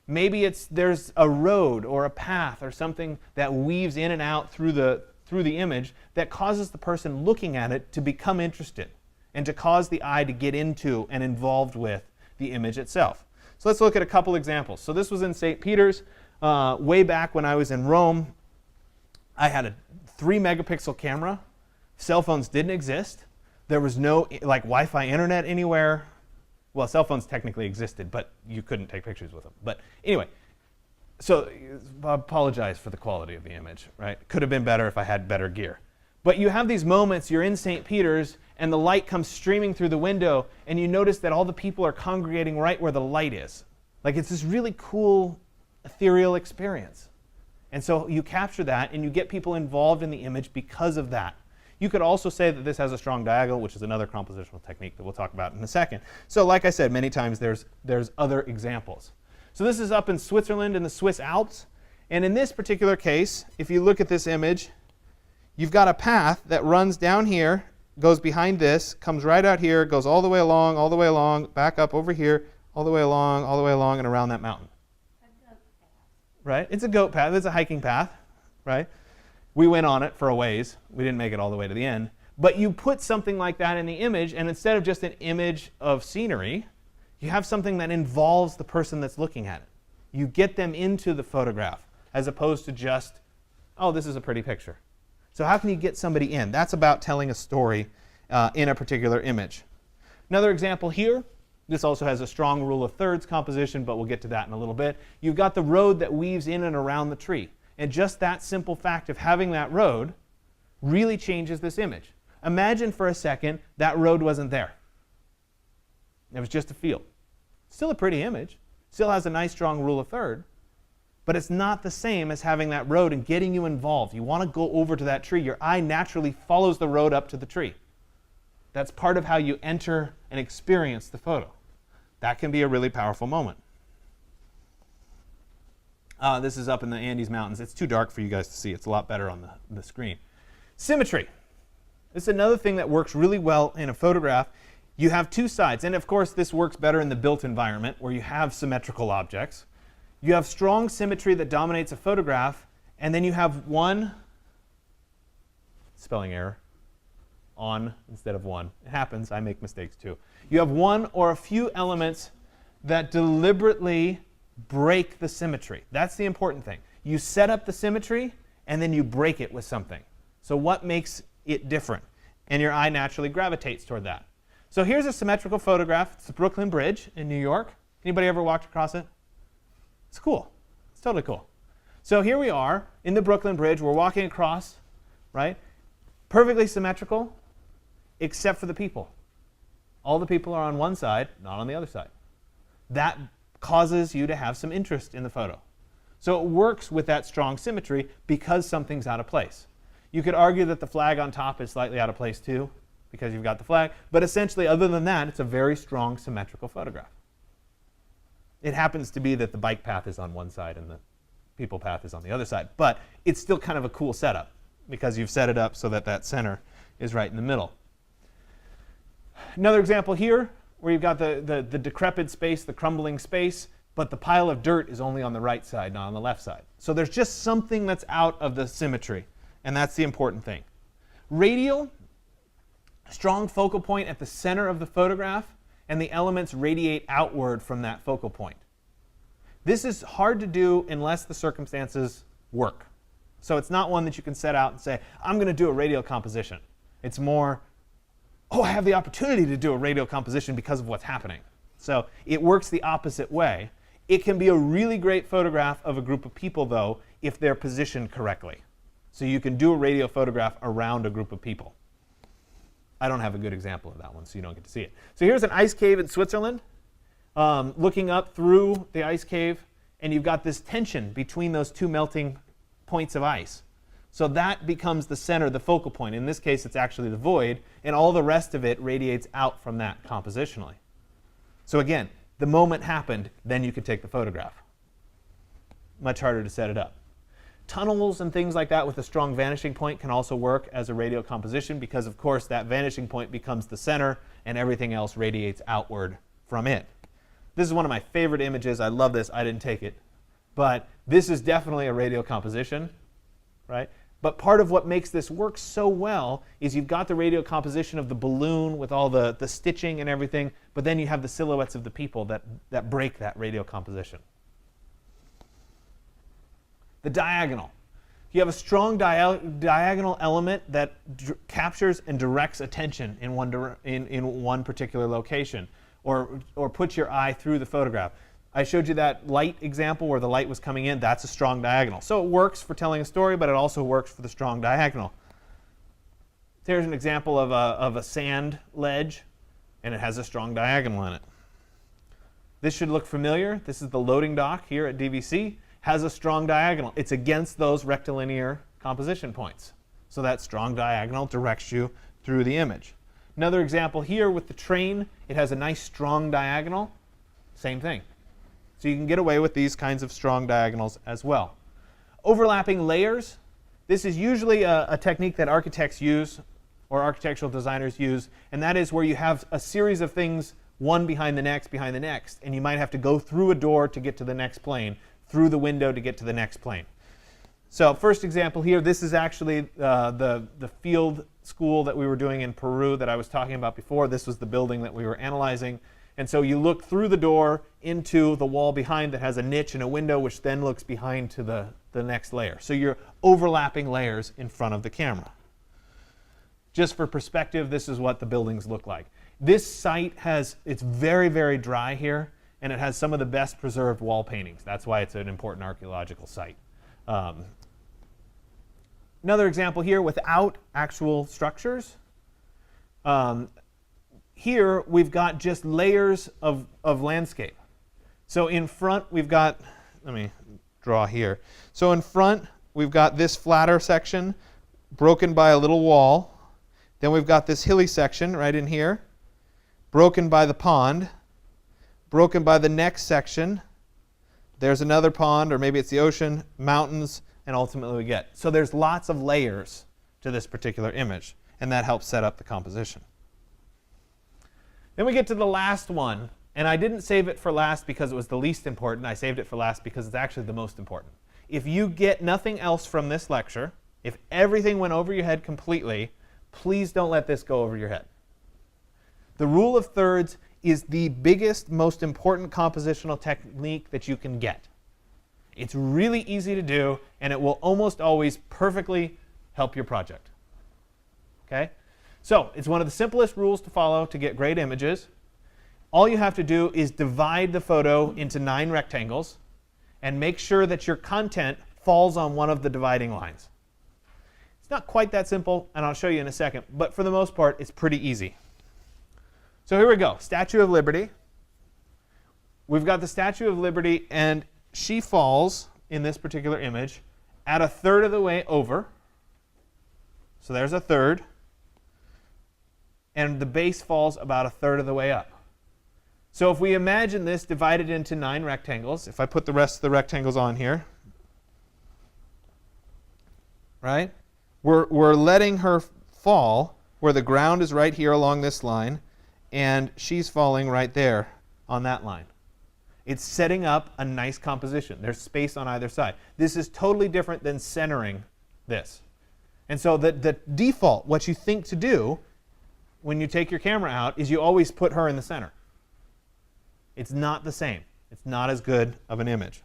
Maybe there's a road or a path or something that weaves in and out through the image that causes the person looking at it to become interested and to cause the eye to get into and involved with the image itself. So let's look at a couple examples. So this was in St. Peter's. Way back when I was in Rome, I had a 3-megapixel camera. Cell phones didn't exist. There was no like Wi-Fi internet anywhere. Well, cell phones technically existed, but you couldn't take pictures with them. But anyway, so I apologize for the quality of the image, right? Could have been better if I had better gear. But you have these moments, you're in St. Peter's, and the light comes streaming through the window, and you notice that all the people are congregating right where the light is. Like, it's this really cool, ethereal experience. And so you capture that, and you get people involved in the image because of that. You could also say that this has a strong diagonal, which is another compositional technique that we'll talk about in a second. So like I said, many times there's other examples. So this is up in Switzerland in the Swiss Alps. And in this particular case, if you look at this image, you've got a path that runs down here, goes behind this, comes right out here, goes all the way along, back up over here, all the way along, and around that mountain. Right? It's a goat path. It's a hiking path. Right? We went on it for a ways. We didn't make it all the way to the end. But you put something like that in the image, and instead of just an image of scenery, you have something that involves the person that's looking at it. You get them into the photograph, as opposed to just, oh, this is a pretty picture. So how can you get somebody in? That's about telling a story in a particular image. Another example here. This also has a strong rule of thirds composition, but we'll get to that in a little bit. You've got the road that weaves in and around the tree. And just that simple fact of having that road really changes this image. Imagine for a second that road wasn't there. It was just a field. Still a pretty image. Still has a nice strong rule of third. But it's not the same as having that road and getting you involved. You want to go over to that tree. Your eye naturally follows the road up to the tree. That's part of how you enter and experience the photo. That can be a really powerful moment. This is up in the Andes Mountains. It's too dark for you guys to see. It's a lot better on the screen. Symmetry. This is another thing that works really well in a photograph. You have two sides. And of course, this works better in the built environment where you have symmetrical objects. You have strong symmetry that dominates a photograph. And then you have one, spelling error, on instead of one. It happens. I make mistakes too. You have one or a few elements that deliberately break the symmetry. That's the important thing. You set up the symmetry, and then you break it with something. So what makes it different? And your eye naturally gravitates toward that. So here's a symmetrical photograph. It's the Brooklyn Bridge in New York. Anybody ever walked across it? It's cool. It's totally cool. So here we are in the Brooklyn Bridge. We're walking across, right? Perfectly symmetrical, except for the people. All the people are on one side, not on the other side. That causes you to have some interest in the photo. So it works with that strong symmetry because something's out of place. You could argue that the flag on top is slightly out of place too, because you've got the flag. But essentially, other than that, it's a very strong symmetrical photograph. It happens to be that the bike path is on one side and the people path is on the other side. But it's still kind of a cool setup because you've set it up so that that center is right in the middle. Another example here, where you've got the decrepit space, the crumbling space, but the pile of dirt is only on the right side, not on the left side. So there's just something that's out of the symmetry, and that's the important thing. Radial, strong focal point at the center of the photograph, and the elements radiate outward from that focal point. This is hard to do unless the circumstances work. So it's not one that you can set out and say, I'm going to do a radial composition. It's more, oh, I have the opportunity to do a radial composition because of what's happening. So it works the opposite way. It can be a really great photograph of a group of people, though, if they're positioned correctly. So you can do a radial photograph around a group of people. I don't have a good example of that one, so you don't get to see it. So here's an ice cave in Switzerland, looking up through the ice cave, and you've got this tension between those two melting points of ice. So that becomes the center, the focal point. In this case, it's actually the void, and all the rest of it radiates out from that compositionally. So again, the moment happened, then you could take the photograph. Much harder to set it up. Tunnels and things like that with a strong vanishing point can also work as a radial composition because, of course, that vanishing point becomes the center, and everything else radiates outward from it. This is one of my favorite images. I love this. I didn't take it. But this is definitely a radial composition, right? But part of what makes this work so well is you've got the radial composition of the balloon with all the stitching and everything, but then you have the silhouettes of the people that break that radial composition. The diagonal. You have a strong diagonal element that captures and directs attention in one particular location, or puts your eye through the photograph. I showed you that light example where the light was coming in. That's a strong diagonal. So it works for telling a story, but it also works for the strong diagonal. Here's an example of a sand ledge, and it has a strong diagonal in it. This should look familiar. This is the loading dock here at DVC. Has a strong diagonal. It's against those rectilinear composition points. So that strong diagonal directs you through the image. Another example here with the train, it has a nice strong diagonal. Same thing. So you can get away with these kinds of strong diagonals as well. Overlapping layers. This is usually a technique that architects use or architectural designers use, and that is where you have a series of things one behind the next, and you might have to go through a door to get to the next plane, through the window to get to the next plane. So first example here, this is actually the field school that we were doing in Peru that I was talking about before. This was the building that we were analyzing. And so you look through the door into the wall behind that has a niche and a window, which then looks behind to the next layer. So you're overlapping layers in front of the camera. Just for perspective, this is what the buildings look like. This site it's very, very dry here, and it has some of the best preserved wall paintings. That's why it's an important archaeological site. Another example here without actual structures. Here we've got just layers of landscape. So in front we've got, let me draw here. So in front we've got this flatter section broken by a little wall. Then we've got this hilly section right in here, broken by the pond, broken by the next section. There's another pond, or maybe it's the ocean, mountains, and ultimately we get. So there's lots of layers to this particular image, and that helps set up the composition. Then we get to the last one, and I didn't save it for last because it was the least important. I saved it for last because it's actually the most important. If you get nothing else from this lecture, if everything went over your head completely, please don't let this go over your head. The rule of thirds is the biggest, most important compositional technique that you can get. It's really easy to do, and it will almost always perfectly help your project. Okay? So it's one of the simplest rules to follow to get great images. All you have to do is divide the photo into 9 rectangles and make sure that your content falls on one of the dividing lines. It's not quite that simple, and I'll show you in a second, but for the most part, it's pretty easy. So here we go, Statue of Liberty. We've got the Statue of Liberty, and she falls, in this particular image, at 1/3 of the way over. So there's 1/3. And the base falls about 1/3 of the way up. So if we imagine this divided into 9 rectangles, if I put the rest of the rectangles on here, right? We're letting her fall where the ground is right here along this line, and she's falling right there on that line. It's setting up a nice composition. There's space on either side. This is totally different than centering this. And so the default, what you think to do when you take your camera out, is you always put her in the center. It's not the same. It's not as good of an image.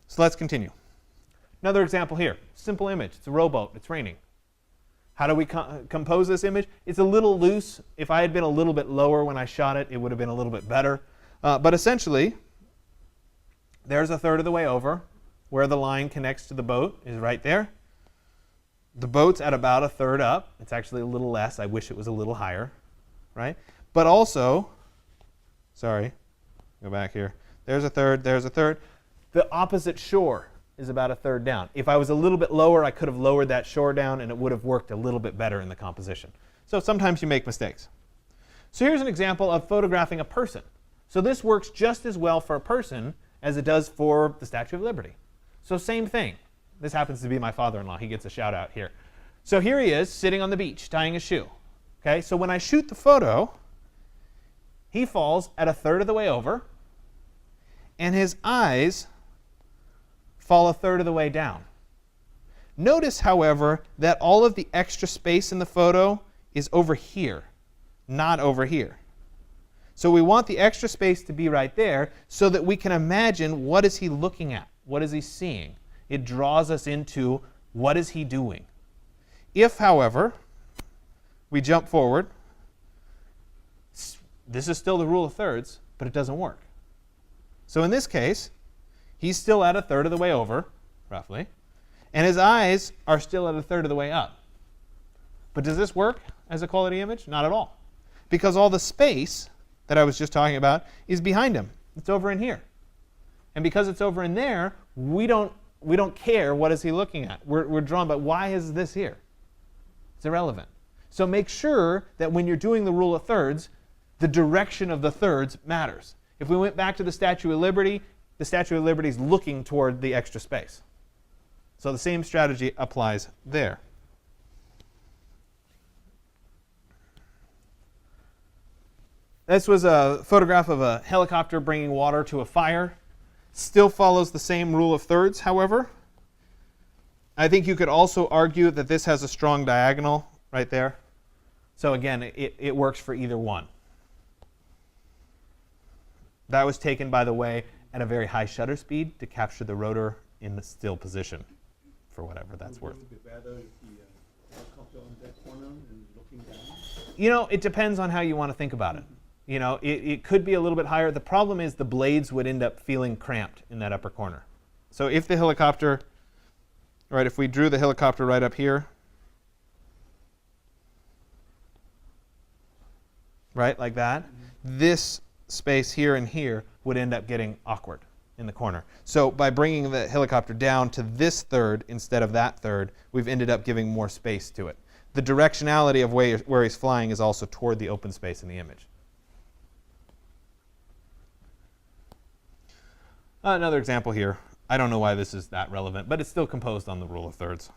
So let's continue. Another example here. Simple image. It's a rowboat. It's raining. How do we compose this image? It's a little loose. If I had been a little bit lower when I shot it, it would have been a little bit better. But essentially, there's 1/3 of the way over. Where the line connects to the boat is right there. The boat's at about 1/3 up. It's actually a little less. I wish it was a little higher, right? But also, sorry, go back here. There's 1/3, there's 1/3. The opposite shore is about 1/3 down. If I was a little bit lower, I could have lowered that shore down, and it would have worked a little bit better in the composition. So sometimes you make mistakes. So here's an example of photographing a person. So this works just as well for a person as it does for the Statue of Liberty. So same thing. This happens to be my father-in-law. He gets a shout out here. So here he is sitting on the beach tying a shoe. Okay, so when I shoot the photo, he falls at 1/3 of the way over, and his eyes fall 1/3 of the way down. Notice, however, that all of the extra space in the photo is over here, not over here. So we want the extra space to be right there so that we can imagine what is he looking at, what is he seeing. It draws us into what is he doing. If, however, we jump forward, this is still the rule of thirds, but it doesn't work. So in this case, he's still at 1/3 of the way over, roughly, and his eyes are still at 1/3 of the way up. But does this work as a quality image? Not at all. Because all the space that I was just talking about is behind him. It's over in here. And because it's over in there, we don't We don't care what is he looking at. We're drawn by why is this here? It's irrelevant. So make sure that when you're doing the rule of thirds, the direction of the thirds matters. If we went back to the Statue of Liberty, the Statue of Liberty is looking toward the extra space. So the same strategy applies there. This was a photograph of a helicopter bringing water to a fire. Still follows the same rule of thirds, however. I think you could also argue that this has a strong diagonal right there. So again, it works for either one. That was taken, by the way, at a very high shutter speed to capture the rotor in the still position, for whatever that's worth. Would it be better if the helicopter on that corner and looking down? You know, it depends on how you want to think about it. You know, it could be a little bit higher. The problem is the blades would end up feeling cramped in that upper corner. So if the helicopter, right, if we drew the helicopter right up here, right, like that, this space here and here would end up getting awkward in the corner. So by bringing the helicopter down to this third instead of that third, we've ended up giving more space to it. The directionality of where he's flying is also toward the open space in the image. Another example here. I don't know why this is that relevant, but it's still composed on the rule of thirds.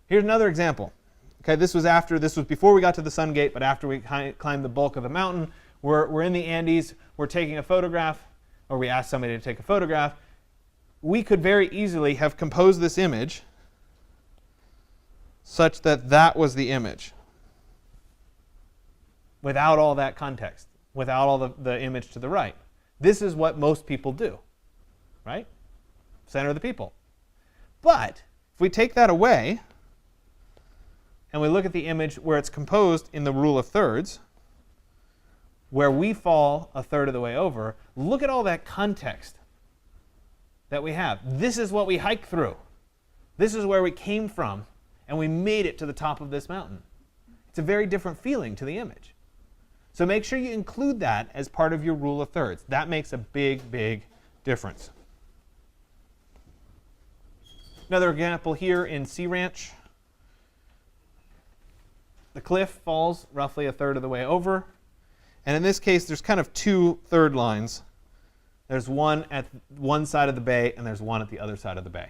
Here's another example. Okay, this was before we got to the Sun Gate, but after we climbed the bulk of the mountain. We're in the Andes. We're taking a photograph, or we asked somebody to take a photograph. We could very easily have composed this image such that that was the image without all that context, without all the image to the right. This is what most people do, right? Center of the people. But if we take that away and we look at the image where it's composed in the rule of thirds, where we fall a third of the way over, look at all that context that we have. This is what we hiked through. This is where we came from, and we made it to the top of this mountain. It's a very different feeling to the image. So make sure you include that as part of your rule of thirds. That makes a big, big difference. Another example here in Sea Ranch. The cliff falls roughly a third of the way over. And in this case, there's kind of two third lines. There's one at one side of the bay, and there's one at the other side of the bay.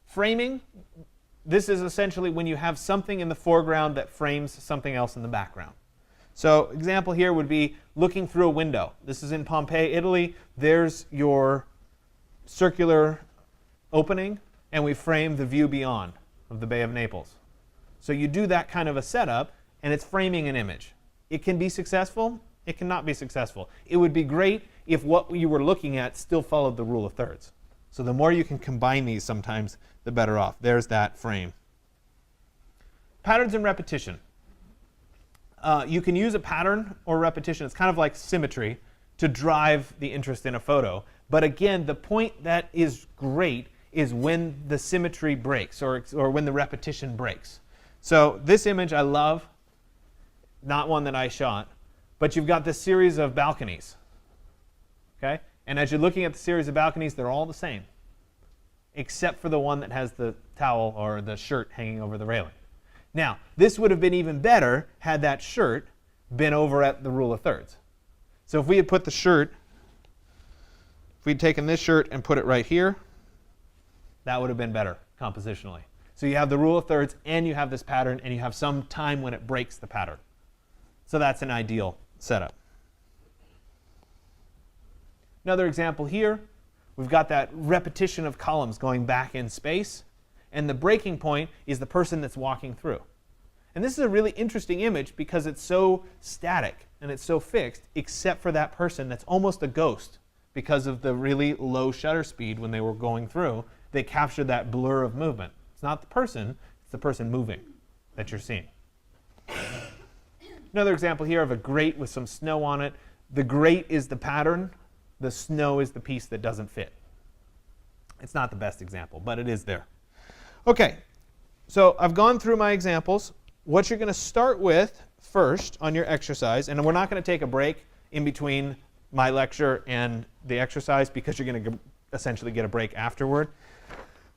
Framing. This is essentially when you have something in the foreground that frames something else in the background. So example here would be looking through a window. This is in Pompeii, Italy. There's your circular opening, and we frame the view beyond of the Bay of Naples. So you do that kind of a setup, and it's framing an image. It can be successful. It cannot be successful. It would be great if what you were looking at still followed the rule of thirds. So the more you can combine these sometimes, the better off. There's that frame. Patterns and repetition. You can use a pattern or repetition. It's kind of like symmetry to drive the interest in a photo. But again, the point that is great is when the symmetry breaks or when the repetition breaks. So this image I love, not one that I shot, but you've got this series of balconies. Okay? And as you're looking at the series of balconies, they're all the same, except for the one that has the towel or the shirt hanging over the railing. Now, this would have been even better had that shirt been over at the rule of thirds. So if we had put the shirt, if we'd taken this shirt and put it right here, that would have been better compositionally. So you have the rule of thirds, and you have this pattern, and you have some time when it breaks the pattern. So that's an ideal setup. Another example here, we've got that repetition of columns going back in space, and the breaking point is the person that's walking through. And this is a really interesting image because it's so static and it's so fixed, except for that person that's almost a ghost because of the really low shutter speed when they were going through. They captured that blur of movement. It's not the person, it's the person moving that you're seeing. Another example here of a grate with some snow on it. The grate is the pattern. The snow is the piece that doesn't fit. It's not the best example, but it is there. Okay, so I've gone through my examples. What you're going to start with first on your exercise, and we're not going to take a break in between my lecture and the exercise because you're going to essentially get a break afterward.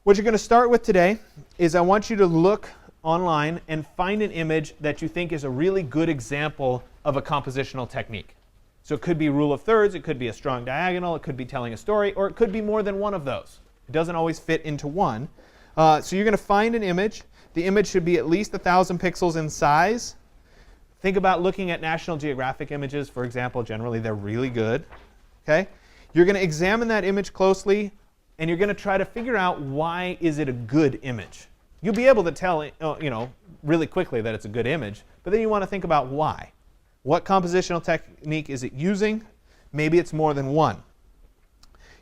What you're going to start with today is I want you to look online and find an image that you think is a really good example of a compositional technique. So it could be rule of thirds, it could be a strong diagonal, it could be telling a story, or it could be more than one of those. It doesn't always fit into one. So you're going to find an image. The image should be at least 1,000 pixels in size. Think about looking at National Geographic images, for example. Generally, they're really good. Okay? You're going to examine that image closely, and you're going to try to figure out why is it a good image. You'll be able to tell, really quickly that it's a good image, but then you want to think about why. What compositional technique is it using? Maybe it's more than one.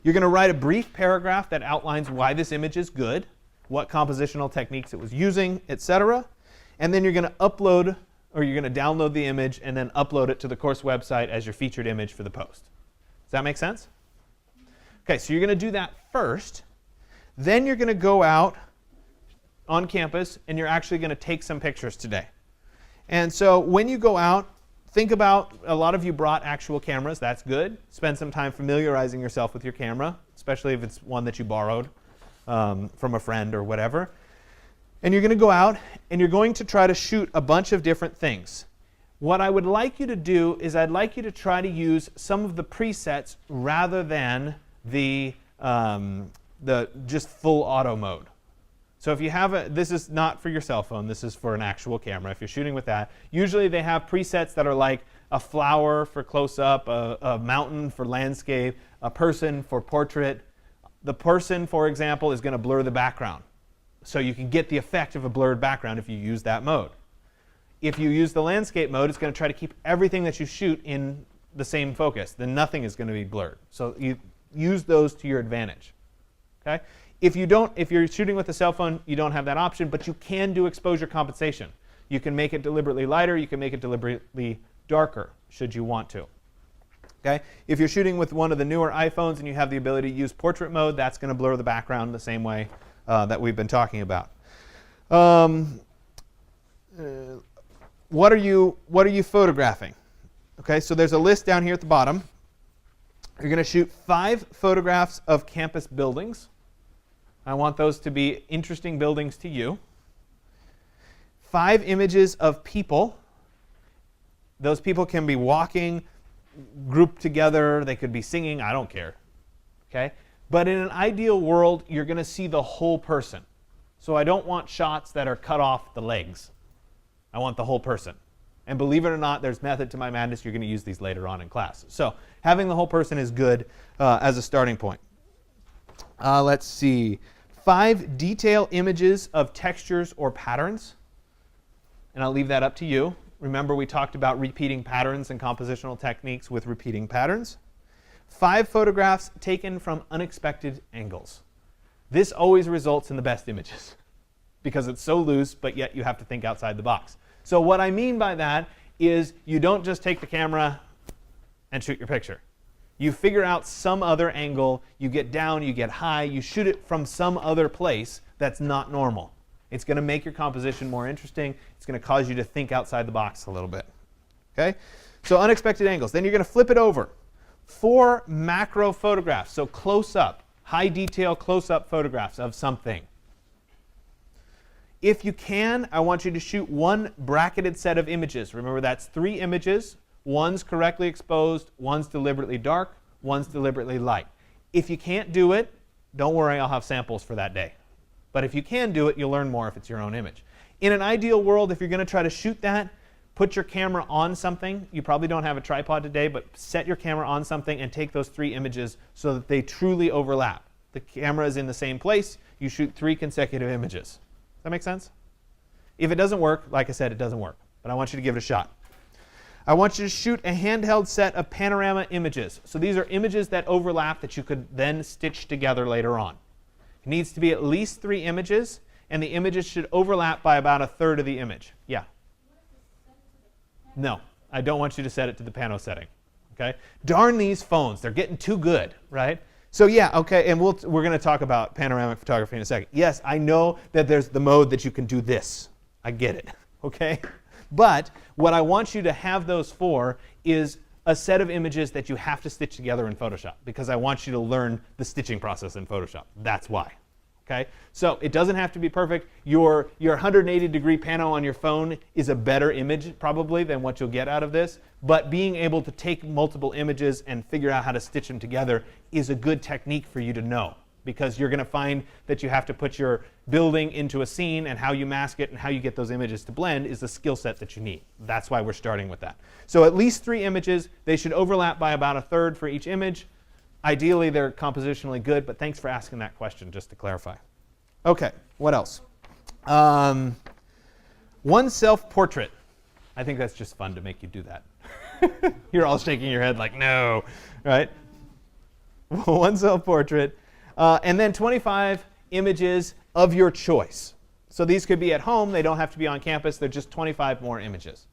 You're going to write a brief paragraph that outlines why this image is good, what compositional techniques it was using, etc. And then you're going to upload, or you're going to download the image and then upload it to the course website as your featured image for the post. Does that make sense? OK, so you're going to do that first. Then you're going to go out on campus, and you're actually going to take some pictures today. And so when you go out, think about, a lot of you brought actual cameras. That's good. Spend some time familiarizing yourself with your camera, especially if it's one that you borrowed from a friend or whatever. And you're going to go out, and you're going to try to shoot a bunch of different things. What I would like you to do is I'd like you to try to use some of the presets rather than the just full auto mode. So if you have this is not for your cell phone, this is for an actual camera. If you're shooting with that, usually they have presets that are like a flower for close-up, a mountain for landscape, a person for portrait. The person, for example, is going to blur the background. So you can get the effect of a blurred background if you use that mode. If you use the landscape mode, it's going to try to keep everything that you shoot in the same focus. Then nothing is going to be blurred. So you use those to your advantage. Okay? If you're shooting with a cell phone, you don't have that option, but you can do exposure compensation. You can make it deliberately lighter, you can make it deliberately darker, should you want to. Okay? If you're shooting with one of the newer iPhones and you have the ability to use portrait mode, that's going to blur the background the same way that we've been talking about. What are you photographing? Okay, so there's a list down here at the bottom. You're going to shoot 5 photographs of campus buildings. I want those to be interesting buildings to you. 5 images of people. Those people can be walking, grouped together. They could be singing. I don't care. Okay? But in an ideal world, you're going to see the whole person. So I don't want shots that are cut off the legs. I want the whole person. And believe it or not, there's method to my madness. You're going to use these later on in class. So having the whole person is good as a starting point. Let's see. 5 detail images of textures or patterns. And I'll leave that up to you. Remember, we talked about repeating patterns and compositional techniques with repeating patterns. 5 photographs taken from unexpected angles. This always results in the best images because it's so loose, but yet you have to think outside the box. So what I mean by that is you don't just take the camera and shoot your picture. You figure out some other angle, you get down, you get high, you shoot it from some other place that's not normal. It's going to make your composition more interesting. It's going to cause you to think outside the box a little bit. Okay? So unexpected angles. Then you're going to flip it over. 4 macro photographs, so close-up, high detail close-up photographs of something. If you can, I want you to shoot 1 bracketed set of images. Remember, that's 3 images. One's correctly exposed, one's deliberately dark, one's deliberately light. If you can't do it, don't worry, I'll have samples for that day. But if you can do it, you'll learn more if it's your own image. In an ideal world, if you're going to try to shoot that, put your camera on something. You probably don't have a tripod today, but set your camera on something and take those 3 images so that they truly overlap. The camera is in the same place. You shoot 3 consecutive images. Does that make sense? If it doesn't work, like I said, it doesn't work. But I want you to give it a shot. I want you to shoot a handheld set of panorama images. So these are images that overlap that you could then stitch together later on. It needs to be at least 3 images, and the images should overlap by about 1/3 of the image. Yeah? No, I don't want you to set it to the pano setting. Okay? Darn these phones. They're getting too good, right? So yeah, okay, and we're going to talk about panoramic photography in a second. Yes, I know that there's the mode that you can do this. I get it, okay? But what I want you to have those for is a set of images that you have to stitch together in Photoshop because I want you to learn the stitching process in Photoshop. That's why. Okay? So it doesn't have to be perfect. Your 180-degree pano on your phone is a better image probably than what you'll get out of this. But being able to take multiple images and figure out how to stitch them together is a good technique for you to know, because you're going to find that you have to put your building into a scene, and how you mask it and how you get those images to blend is the skill set that you need. That's why we're starting with that. So at least 3 images. They should overlap by about 1/3 for each image. Ideally, they're compositionally good, but thanks for asking that question, just to clarify. OK, what else? One self-portrait. I think that's just fun to make you do that. You're all shaking your head like, no, right? One self-portrait. And then 25 images of your choice. So these could be at home. They don't have to be on campus. They're just 25 more images.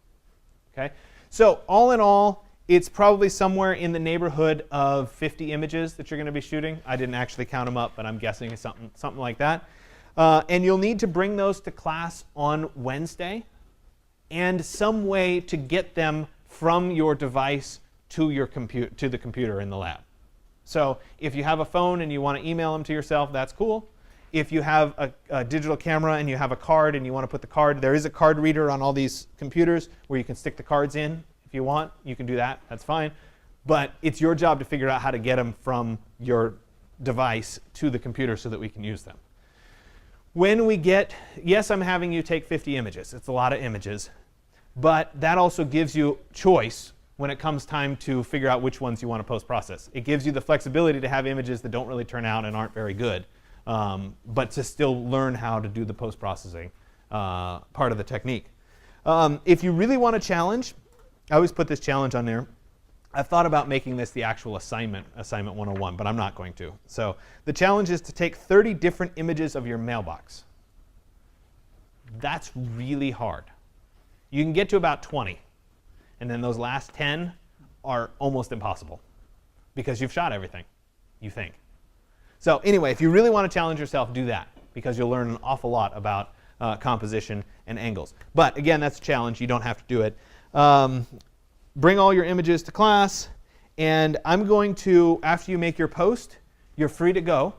Okay? So all in all, it's probably somewhere in the neighborhood of 50 images that you're going to be shooting. I didn't actually count them up, but I'm guessing it's something like that. And you'll need to bring those to class on Wednesday, and some way to get them from your device to the computer in the lab. So if you have a phone and you want to email them to yourself, that's cool. If you have a digital camera and you have a card and you want to put the card, there is a card reader on all these computers where you can stick the cards in. If you want, you can do that. That's fine. But it's your job to figure out how to get them from your device to the computer so that we can use them. When we get, yes, I'm having you take 50 images. It's a lot of images. But that also gives you choice when it comes time to figure out which ones you want to post-process. It gives you the flexibility to have images that don't really turn out and aren't very good, but to still learn how to do the post-processing part of the technique. If you really want a challenge, I always put this challenge on there. I've thought about making this the actual assignment 101, but I'm not going to. So the challenge is to take 30 different images of your mailbox. That's really hard. You can get to about 20. And then those last 10 are almost impossible because you've shot everything, you think. So anyway, if you really want to challenge yourself, do that, because you'll learn an awful lot about composition and angles. But again, that's a challenge. You don't have to do it. Bring all your images to class. And I'm going to, after you make your post, you're free to go.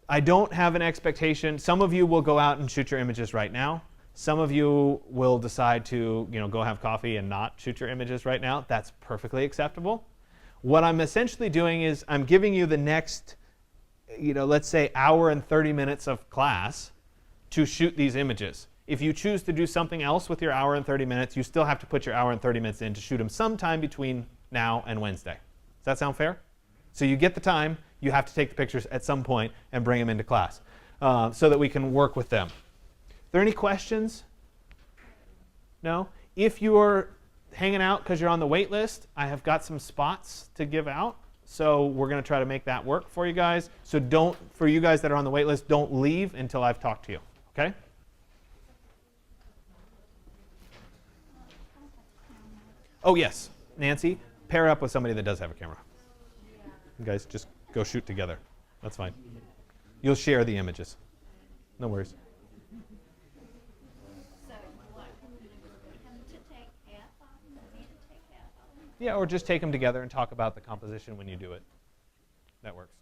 I don't have an expectation. Some of you will go out and shoot your images right now. Some of you will decide to go have coffee and not shoot your images right now. That's perfectly acceptable. What I'm essentially doing is I'm giving you the next, let's say, hour and 30 minutes of class to shoot these images. If you choose to do something else with your hour and 30 minutes, you still have to put your hour and 30 minutes in to shoot them sometime between now and Wednesday. Does that sound fair? So you get the time. You have to take the pictures at some point and bring them into class so that we can work with them. Are there any questions? No? If you're hanging out because you're on the wait list, I have got some spots to give out. So we're going to try to make that work for you guys. So for you guys that are on the wait list, don't leave until I've talked to you. OK? Oh, yes. Nancy, pair up with somebody that does have a camera. You guys just go shoot together. That's fine. You'll share the images. No worries. Yeah, or just take them together and talk about the composition when you do it. That works.